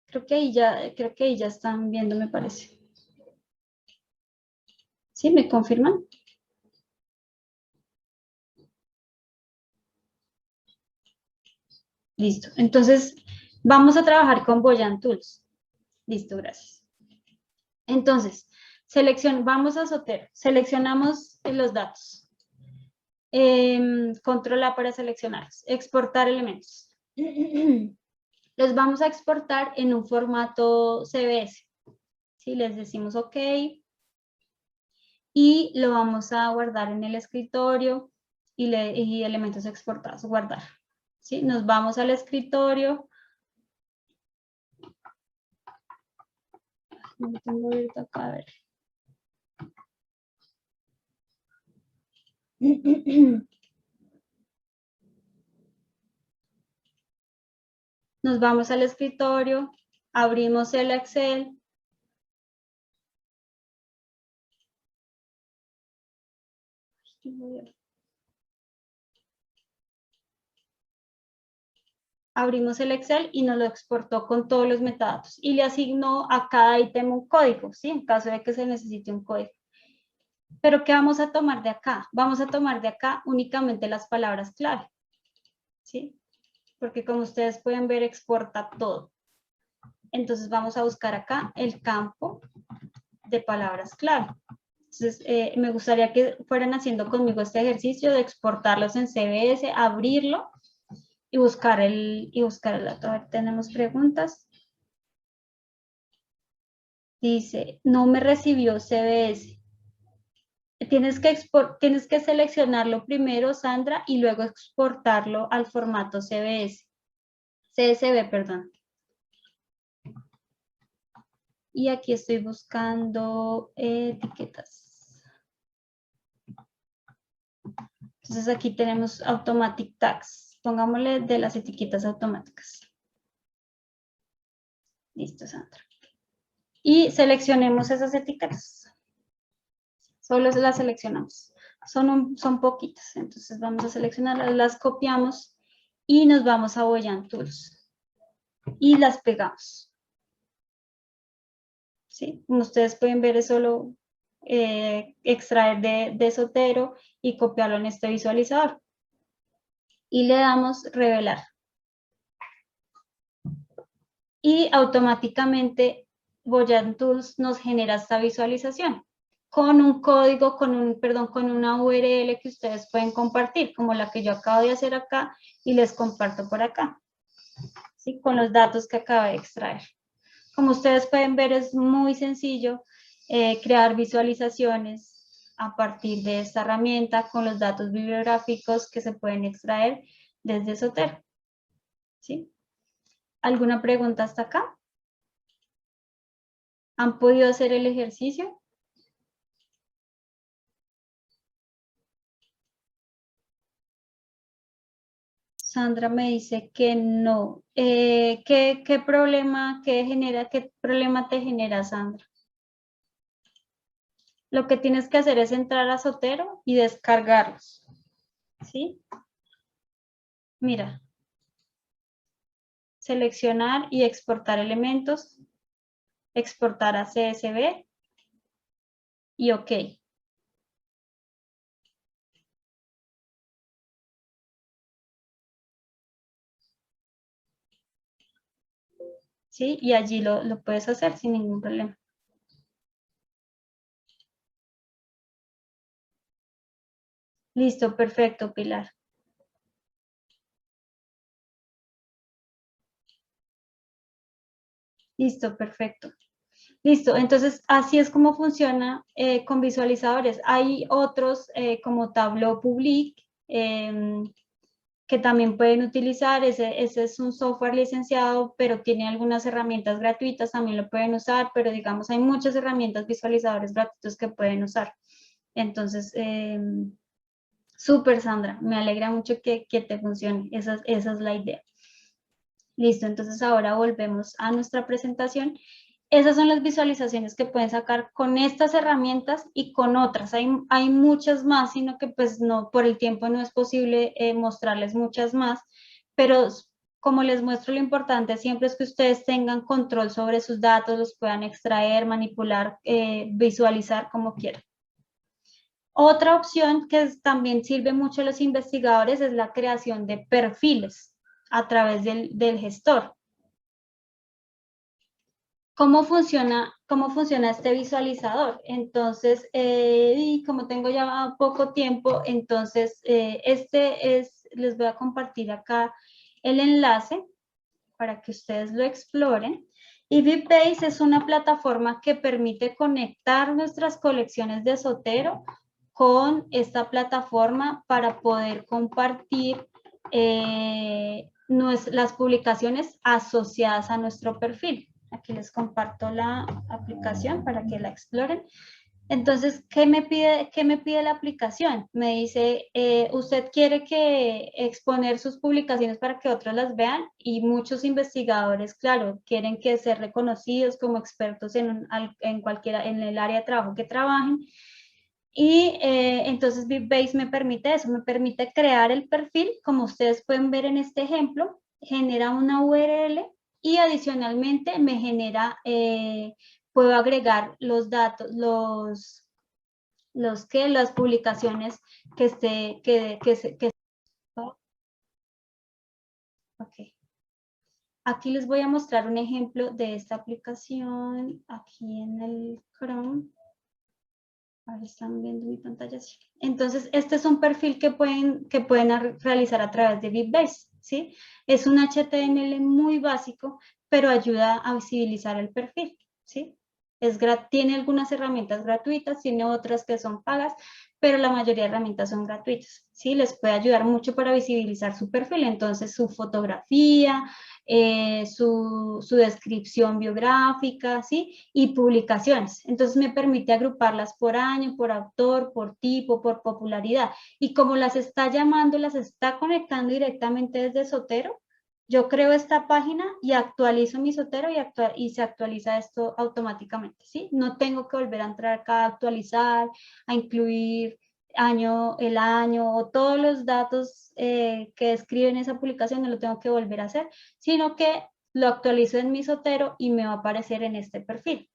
Creo que ahí ya están viendo, me parece. ¿Sí? ¿Me confirman? Listo. Entonces, vamos a trabajar con Voyant Tools. Listo, gracias. Entonces, vamos a Zotero. Seleccionamos los datos. Control A para seleccionarlos. Exportar elementos. Los vamos a exportar en un formato CBS. ¿Sí? Les decimos OK. Y lo vamos a guardar en el escritorio y elementos exportados, guardar. ¿Sí? Nos vamos al escritorio. No lo tengo abierto acá, a ver. Nos vamos al escritorio, abrimos el Excel. Abrimos el Excel y nos lo exportó con todos los metadatos y le asignó a cada ítem un código, ¿sí? En caso de que se necesite un código. Pero ¿qué vamos a tomar de acá? Vamos a tomar de acá únicamente las palabras clave, ¿sí? Porque como ustedes pueden ver, exporta todo. Entonces vamos a buscar acá el campo de palabras clave. Entonces me gustaría que fueran haciendo conmigo este ejercicio de exportarlos en CBS, abrirlo y buscar el dato. A ver, tenemos preguntas. Dice, no me recibió CBS. Tienes que seleccionarlo primero, Sandra, y luego exportarlo al formato CSV, perdón. Y aquí estoy buscando etiquetas. Entonces aquí tenemos Automatic Tags. Pongámosle de las etiquetas automáticas. Listo, Sandra. Y seleccionemos esas etiquetas. Solo las seleccionamos. Son poquitas, entonces vamos a seleccionarlas, las copiamos y nos vamos a Voyant Tools. Y las pegamos. ¿Sí? Como ustedes pueden ver, es solo extraer de Zotero y copiarlo en este visualizador. Y le damos revelar. Y automáticamente Voyant Tools nos genera esta visualización con un código, con una URL que ustedes pueden compartir, como la que yo acabo de hacer acá y les comparto por acá, ¿sí? Con los datos que acabo de extraer. Como ustedes pueden ver, es muy sencillo crear visualizaciones a partir de esta herramienta con los datos bibliográficos que se pueden extraer desde Zotero. ¿Sí? ¿Alguna pregunta hasta acá? ¿Han podido hacer el ejercicio? Sandra me dice que no. ¿Qué problema te genera, Sandra? Lo que tienes que hacer es entrar a Zotero y descargarlos. ¿Sí? Mira. Seleccionar y exportar elementos. Exportar a CSV. Y OK. ¿Sí? Y allí lo puedes hacer sin ningún problema. Listo, perfecto, Pilar. Listo, perfecto. Listo, entonces así es como funciona con visualizadores. Hay otros como Tableau Public que también pueden utilizar. Ese es un software licenciado, pero tiene algunas herramientas gratuitas, también lo pueden usar, pero digamos hay muchas herramientas visualizadores gratuitos que pueden usar. Entonces, súper, Sandra, me alegra mucho que te funcione, esa es la idea. Listo, entonces ahora volvemos a nuestra presentación. Esas son las visualizaciones que pueden sacar con estas herramientas y con otras. Hay muchas más, sino que pues no, por el tiempo no es posible mostrarles muchas más, pero como les muestro, lo importante siempre es que ustedes tengan control sobre sus datos, los puedan extraer, manipular, visualizar como quieran. Otra opción que también sirve mucho a los investigadores es la creación de perfiles a través del gestor. ¿Cómo funciona este visualizador? Entonces, y como tengo ya poco tiempo, entonces les voy a compartir acá el enlace para que ustedes lo exploren. Y VibBase es una plataforma que permite conectar nuestras colecciones de Zotero con esta plataforma para poder compartir las publicaciones asociadas a nuestro perfil. Aquí les comparto la aplicación para que la exploren. Entonces, ¿qué me pide la aplicación? Me dice, usted quiere exponer sus publicaciones para que otros las vean, y muchos investigadores, claro, quieren ser reconocidos como expertos en el área de trabajo que trabajen. Y entonces VibBase me permite eso, me permite crear el perfil, como ustedes pueden ver en este ejemplo, genera una URL y adicionalmente me genera, puedo agregar los datos, las publicaciones ok. Aquí les voy a mostrar un ejemplo de esta aplicación aquí en el Chrome. Ahora están viendo mi pantalla, sí. Entonces, este es un perfil que pueden realizar a través de VibBase, ¿sí? Es un HTML muy básico, pero ayuda a visibilizar el perfil, ¿sí? Tiene algunas herramientas gratuitas, tiene otras que son pagas, pero la mayoría de herramientas son gratuitas, ¿sí? Les puede ayudar mucho para visibilizar su perfil, entonces su fotografía, su descripción biográfica, ¿sí? Y publicaciones. Entonces me permite agruparlas por año, por autor, por tipo, por popularidad. Y como las está llamando, las está conectando directamente desde Zotero, yo creo esta página y actualizo mi Zotero y se actualiza esto automáticamente, ¿sí? No tengo que volver a entrar acá a actualizar, a incluir el año o todos los datos que describen esa publicación, no lo tengo que volver a hacer, sino que lo actualizo en mi Zotero y me va a aparecer en este perfil.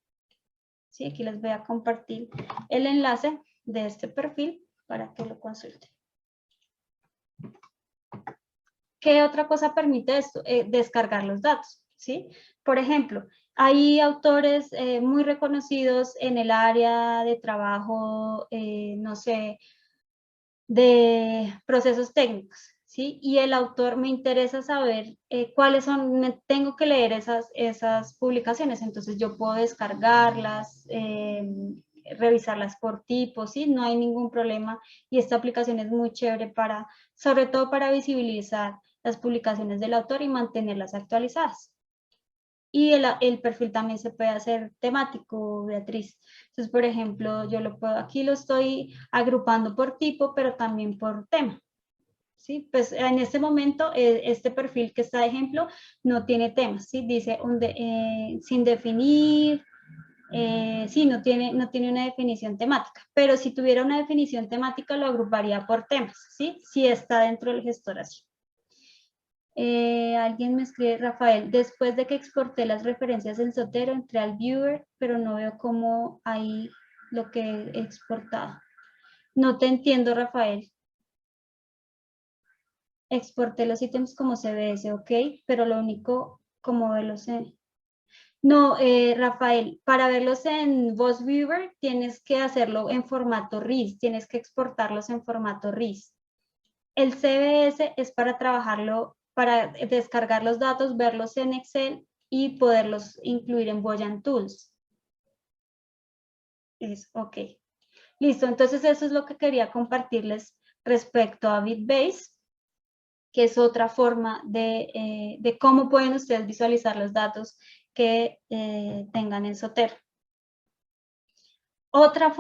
¿Sí? Aquí les voy a compartir el enlace de este perfil para que lo consulten. ¿Qué otra cosa permite esto? Descargar los datos, ¿sí? Por ejemplo, hay autores muy reconocidos en el área de trabajo, no sé, de procesos técnicos, ¿sí? Y el autor me interesa saber cuáles son, tengo que leer esas publicaciones, entonces yo puedo descargarlas, revisarlas por tipo, ¿sí? No hay ningún problema y esta aplicación es muy chévere sobre todo para visibilizar las publicaciones del autor y mantenerlas actualizadas. Y el perfil también se puede hacer temático, Beatriz. Entonces, por ejemplo, aquí lo estoy agrupando por tipo, pero también por tema. ¿Sí? Pues en este momento, este perfil que está de ejemplo no tiene temas, ¿sí? Dice sin definir, sí, no tiene una definición temática, pero si tuviera una definición temática lo agruparía por temas, ¿sí? Si está dentro del gestor así. Alguien me escribe, Rafael, después de que exporté las referencias en Zotero, entré al viewer, pero no veo cómo ahí lo que he exportado. No te entiendo, Rafael. Exporté los ítems como CSV, ok, pero lo único, como verlos en... No, Rafael, para verlos en Voz Viewer tienes que hacerlo en formato RIS, tienes que exportarlos en formato RIS. El CSV es para trabajarlo, para descargar los datos, verlos en Excel y poderlos incluir en Voyant Tools. Ok. Listo, entonces eso es lo que quería compartirles respecto a VibBase, que es otra forma de cómo pueden ustedes visualizar los datos que tengan en Zotero. Otra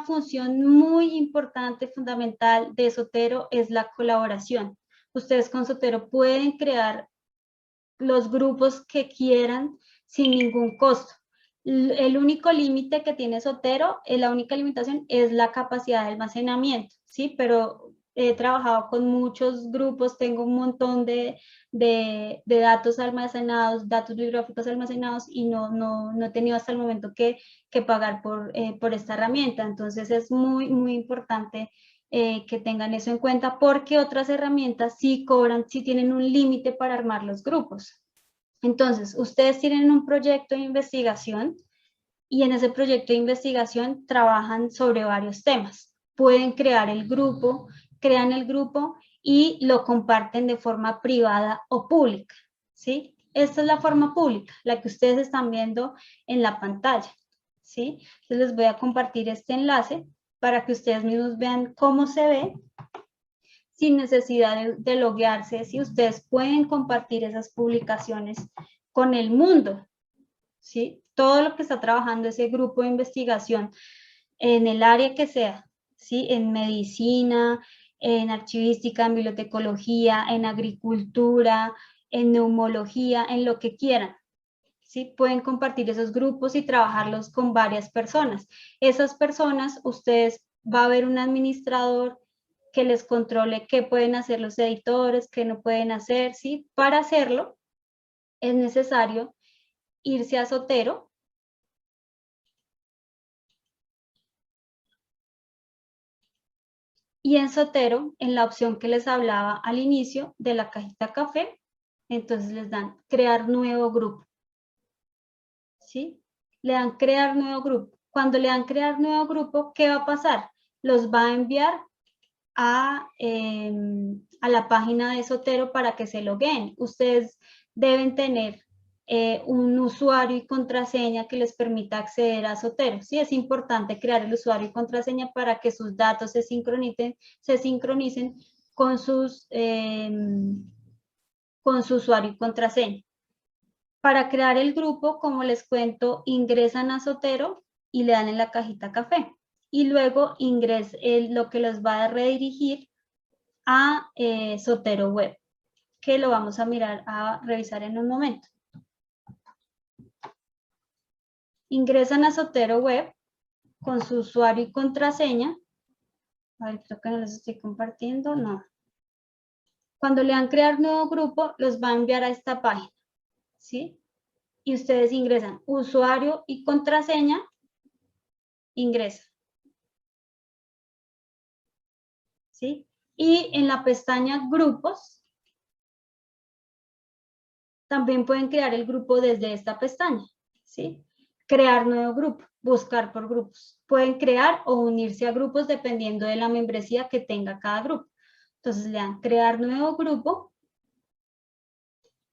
función muy importante, fundamental de Zotero es la colaboración. Ustedes con Zotero pueden crear los grupos que quieran sin ningún costo. El único límite que tiene Zotero, la única limitación es la capacidad de almacenamiento, ¿sí? Pero he trabajado con muchos grupos, tengo un montón de datos almacenados, datos bibliográficos almacenados y no he tenido hasta el momento que pagar por esta herramienta. Entonces es muy, muy importante que tengan eso en cuenta, porque otras herramientas sí cobran, sí tienen un límite para armar los grupos. Entonces, ustedes tienen un proyecto de investigación y en ese proyecto de investigación trabajan sobre varios temas. Pueden crear el grupo, crean el grupo y lo comparten de forma privada o pública, ¿sí? Esta es la forma pública, la que ustedes están viendo en la pantalla, ¿sí? Entonces les voy a compartir este enlace para que ustedes mismos vean cómo se ve sin necesidad de loguearse, si ustedes pueden compartir esas publicaciones con el mundo, ¿sí? Todo lo que está trabajando ese grupo de investigación en el área que sea, ¿sí? En medicina, en archivística, en bibliotecología, en agricultura, en neumología, en lo que quieran, ¿sí? Pueden compartir esos grupos y trabajarlos con varias personas. Esas personas, ustedes va a haber un administrador que les controle qué pueden hacer los editores, qué no pueden hacer, ¿sí? Para hacerlo es necesario irse a Zotero. Y en Zotero, en la opción que les hablaba al inicio de la cajita café, entonces les dan crear nuevo grupo, ¿sí? Le dan crear nuevo grupo. Cuando le dan crear nuevo grupo, ¿qué va a pasar? Los va a enviar a la página de Zotero para que se logueen. Ustedes deben tener un usuario y contraseña que les permita acceder a Zotero. Sí, es importante crear el usuario y contraseña para que sus datos se sincronicen con con su usuario y contraseña. Para crear el grupo, como les cuento, ingresan a Zotero y le dan en la cajita café. Y luego lo que los va a redirigir a Zotero Web, que lo vamos a revisar en un momento. Ingresan a Zotero Web con su usuario y contraseña. A ver, creo que no les estoy compartiendo, no. Cuando le dan crear nuevo grupo, los va a enviar a esta página, ¿sí? Y ustedes ingresan usuario y contraseña, ingresan, ¿sí? Y en la pestaña grupos, también pueden crear el grupo desde esta pestaña, ¿sí? Crear nuevo grupo, buscar por grupos. Pueden crear o unirse a grupos dependiendo de la membresía que tenga cada grupo. Entonces le dan crear nuevo grupo.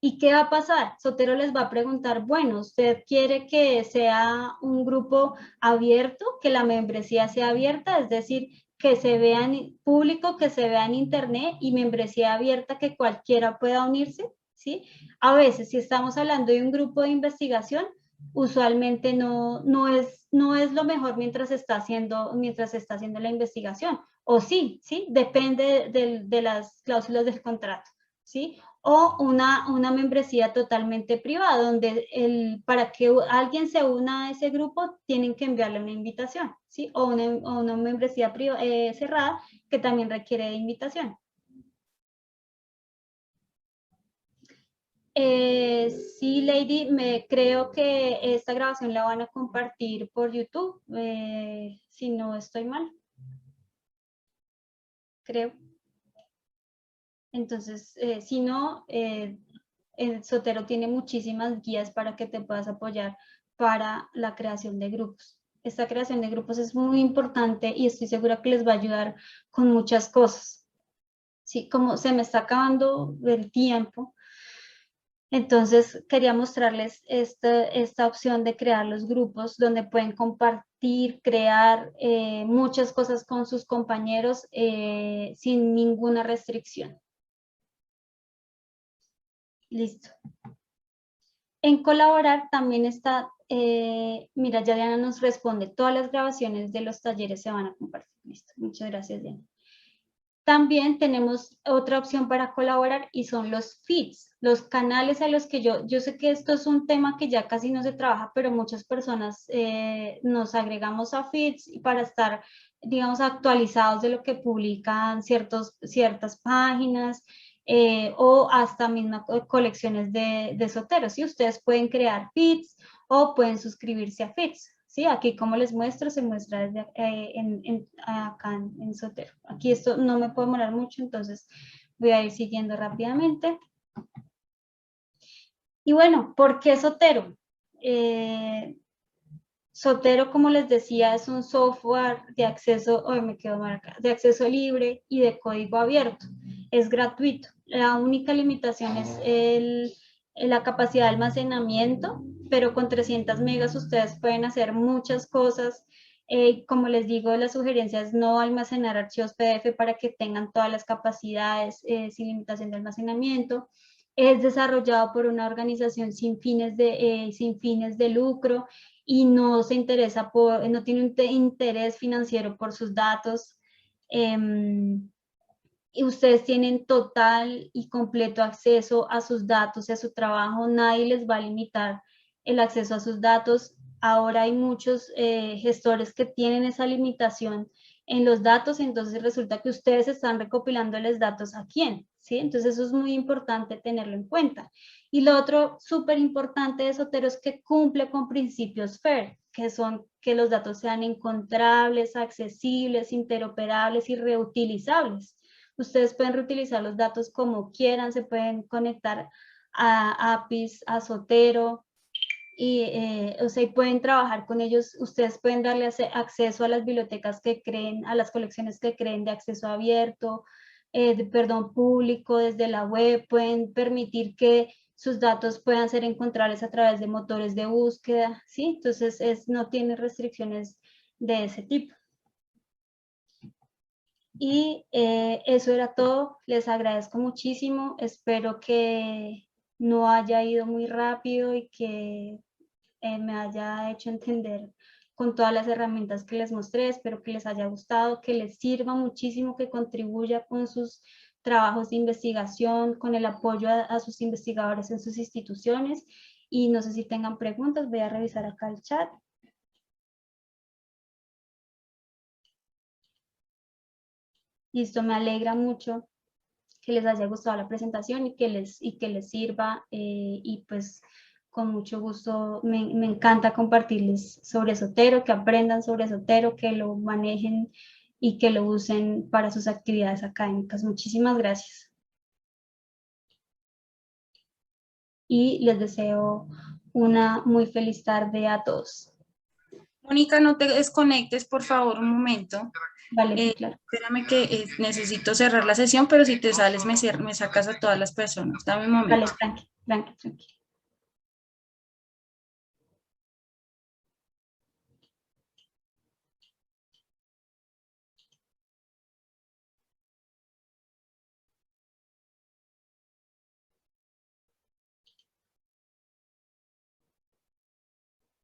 ¿Y qué va a pasar? Zotero les va a preguntar, bueno, ¿usted quiere que sea un grupo abierto, que la membresía sea abierta? Es decir, que se vea en público, que se vea en internet y membresía abierta que cualquiera pueda unirse, ¿sí? A veces, si estamos hablando de un grupo de investigación, usualmente no es lo mejor mientras está haciendo la investigación. O sí, depende de las cláusulas del contrato, ¿sí? O una membresía totalmente privada, donde para que alguien se una a ese grupo tienen que enviarle una invitación, ¿sí? O una membresía cerrada que también requiere de invitación. Sí, Lady, creo que esta grabación la van a compartir por YouTube, si no estoy mal, creo. Entonces, si no, el Zotero tiene muchísimas guías para que te puedas apoyar para la creación de grupos. Esta creación de grupos es muy importante y estoy segura que les va a ayudar con muchas cosas. Sí, como se me está acabando el tiempo, entonces quería mostrarles esta opción de crear los grupos donde pueden compartir, crear muchas cosas con sus compañeros sin ninguna restricción. Listo. En colaborar también está, mira, ya Diana nos responde, todas las grabaciones de los talleres se van a compartir. Listo, muchas gracias, Diana. También tenemos otra opción para colaborar y son los feeds, los canales a los que yo sé que esto es un tema que ya casi no se trabaja, pero muchas personas nos agregamos a feeds para estar, digamos, actualizados de lo que publican ciertas páginas o hasta mismas colecciones de Zotero, ¿sí? Ustedes pueden crear feeds o pueden suscribirse a feeds, ¿sí? Aquí como les muestro, se muestra desde, acá en Zotero. Aquí esto no me puedo demorar mucho, entonces voy a ir siguiendo rápidamente. Y bueno, ¿por qué Zotero? Zotero, como les decía, es un software de acceso, me quedo mal acá, de acceso libre y de código abierto. Es gratuito. La única limitación es la capacidad de almacenamiento, pero con 300 megas ustedes pueden hacer muchas cosas. Como les digo, la sugerencia es no almacenar archivos PDF para que tengan todas las capacidades sin limitación de almacenamiento. Es desarrollado por una organización sin fines de lucro y no se interesa no tiene un interés financiero por sus datos. Y ustedes tienen total y completo acceso a sus datos y a su trabajo. Nadie les va a limitar el acceso a sus datos. Ahora hay muchos gestores que tienen esa limitación en los datos, entonces resulta que ustedes están recopilándoles datos a quién, ¿sí? Entonces eso es muy importante tenerlo en cuenta. Y lo otro súper importante de Zotero es que cumple con principios FAIR, que son que los datos sean encontrables, accesibles, interoperables y reutilizables. Ustedes pueden reutilizar los datos como quieran, se pueden conectar a APIs, a Zotero, o sea, y pueden trabajar con ellos. Ustedes pueden darle acceso a las bibliotecas que creen, a las colecciones que creen de acceso abierto, público desde la web. Pueden permitir que sus datos puedan ser encontrables a través de motores de búsqueda, ¿sí? Entonces no tiene restricciones de ese tipo. Y eso era todo. Les agradezco muchísimo. Espero que no haya ido muy rápido y que me haya hecho entender con todas las herramientas que les mostré. Espero que les haya gustado, que les sirva muchísimo, que contribuya con sus trabajos de investigación, con el apoyo a sus investigadores en sus instituciones. Y no sé si tengan preguntas, voy a revisar acá el chat. Listo, me alegra mucho que les haya gustado la presentación y que les sirva, y pues con mucho gusto me encanta compartirles sobre Zotero, que aprendan sobre Zotero, que lo manejen y que lo usen para sus actividades académicas. Muchísimas gracias. Y les deseo una muy feliz tarde a todos. Mónica, no te desconectes, por favor, un momento. Vale, sí, claro. Espérame que necesito cerrar la sesión, pero si te sales me sacas a todas las personas. Dame un momento. Vale, tranqui.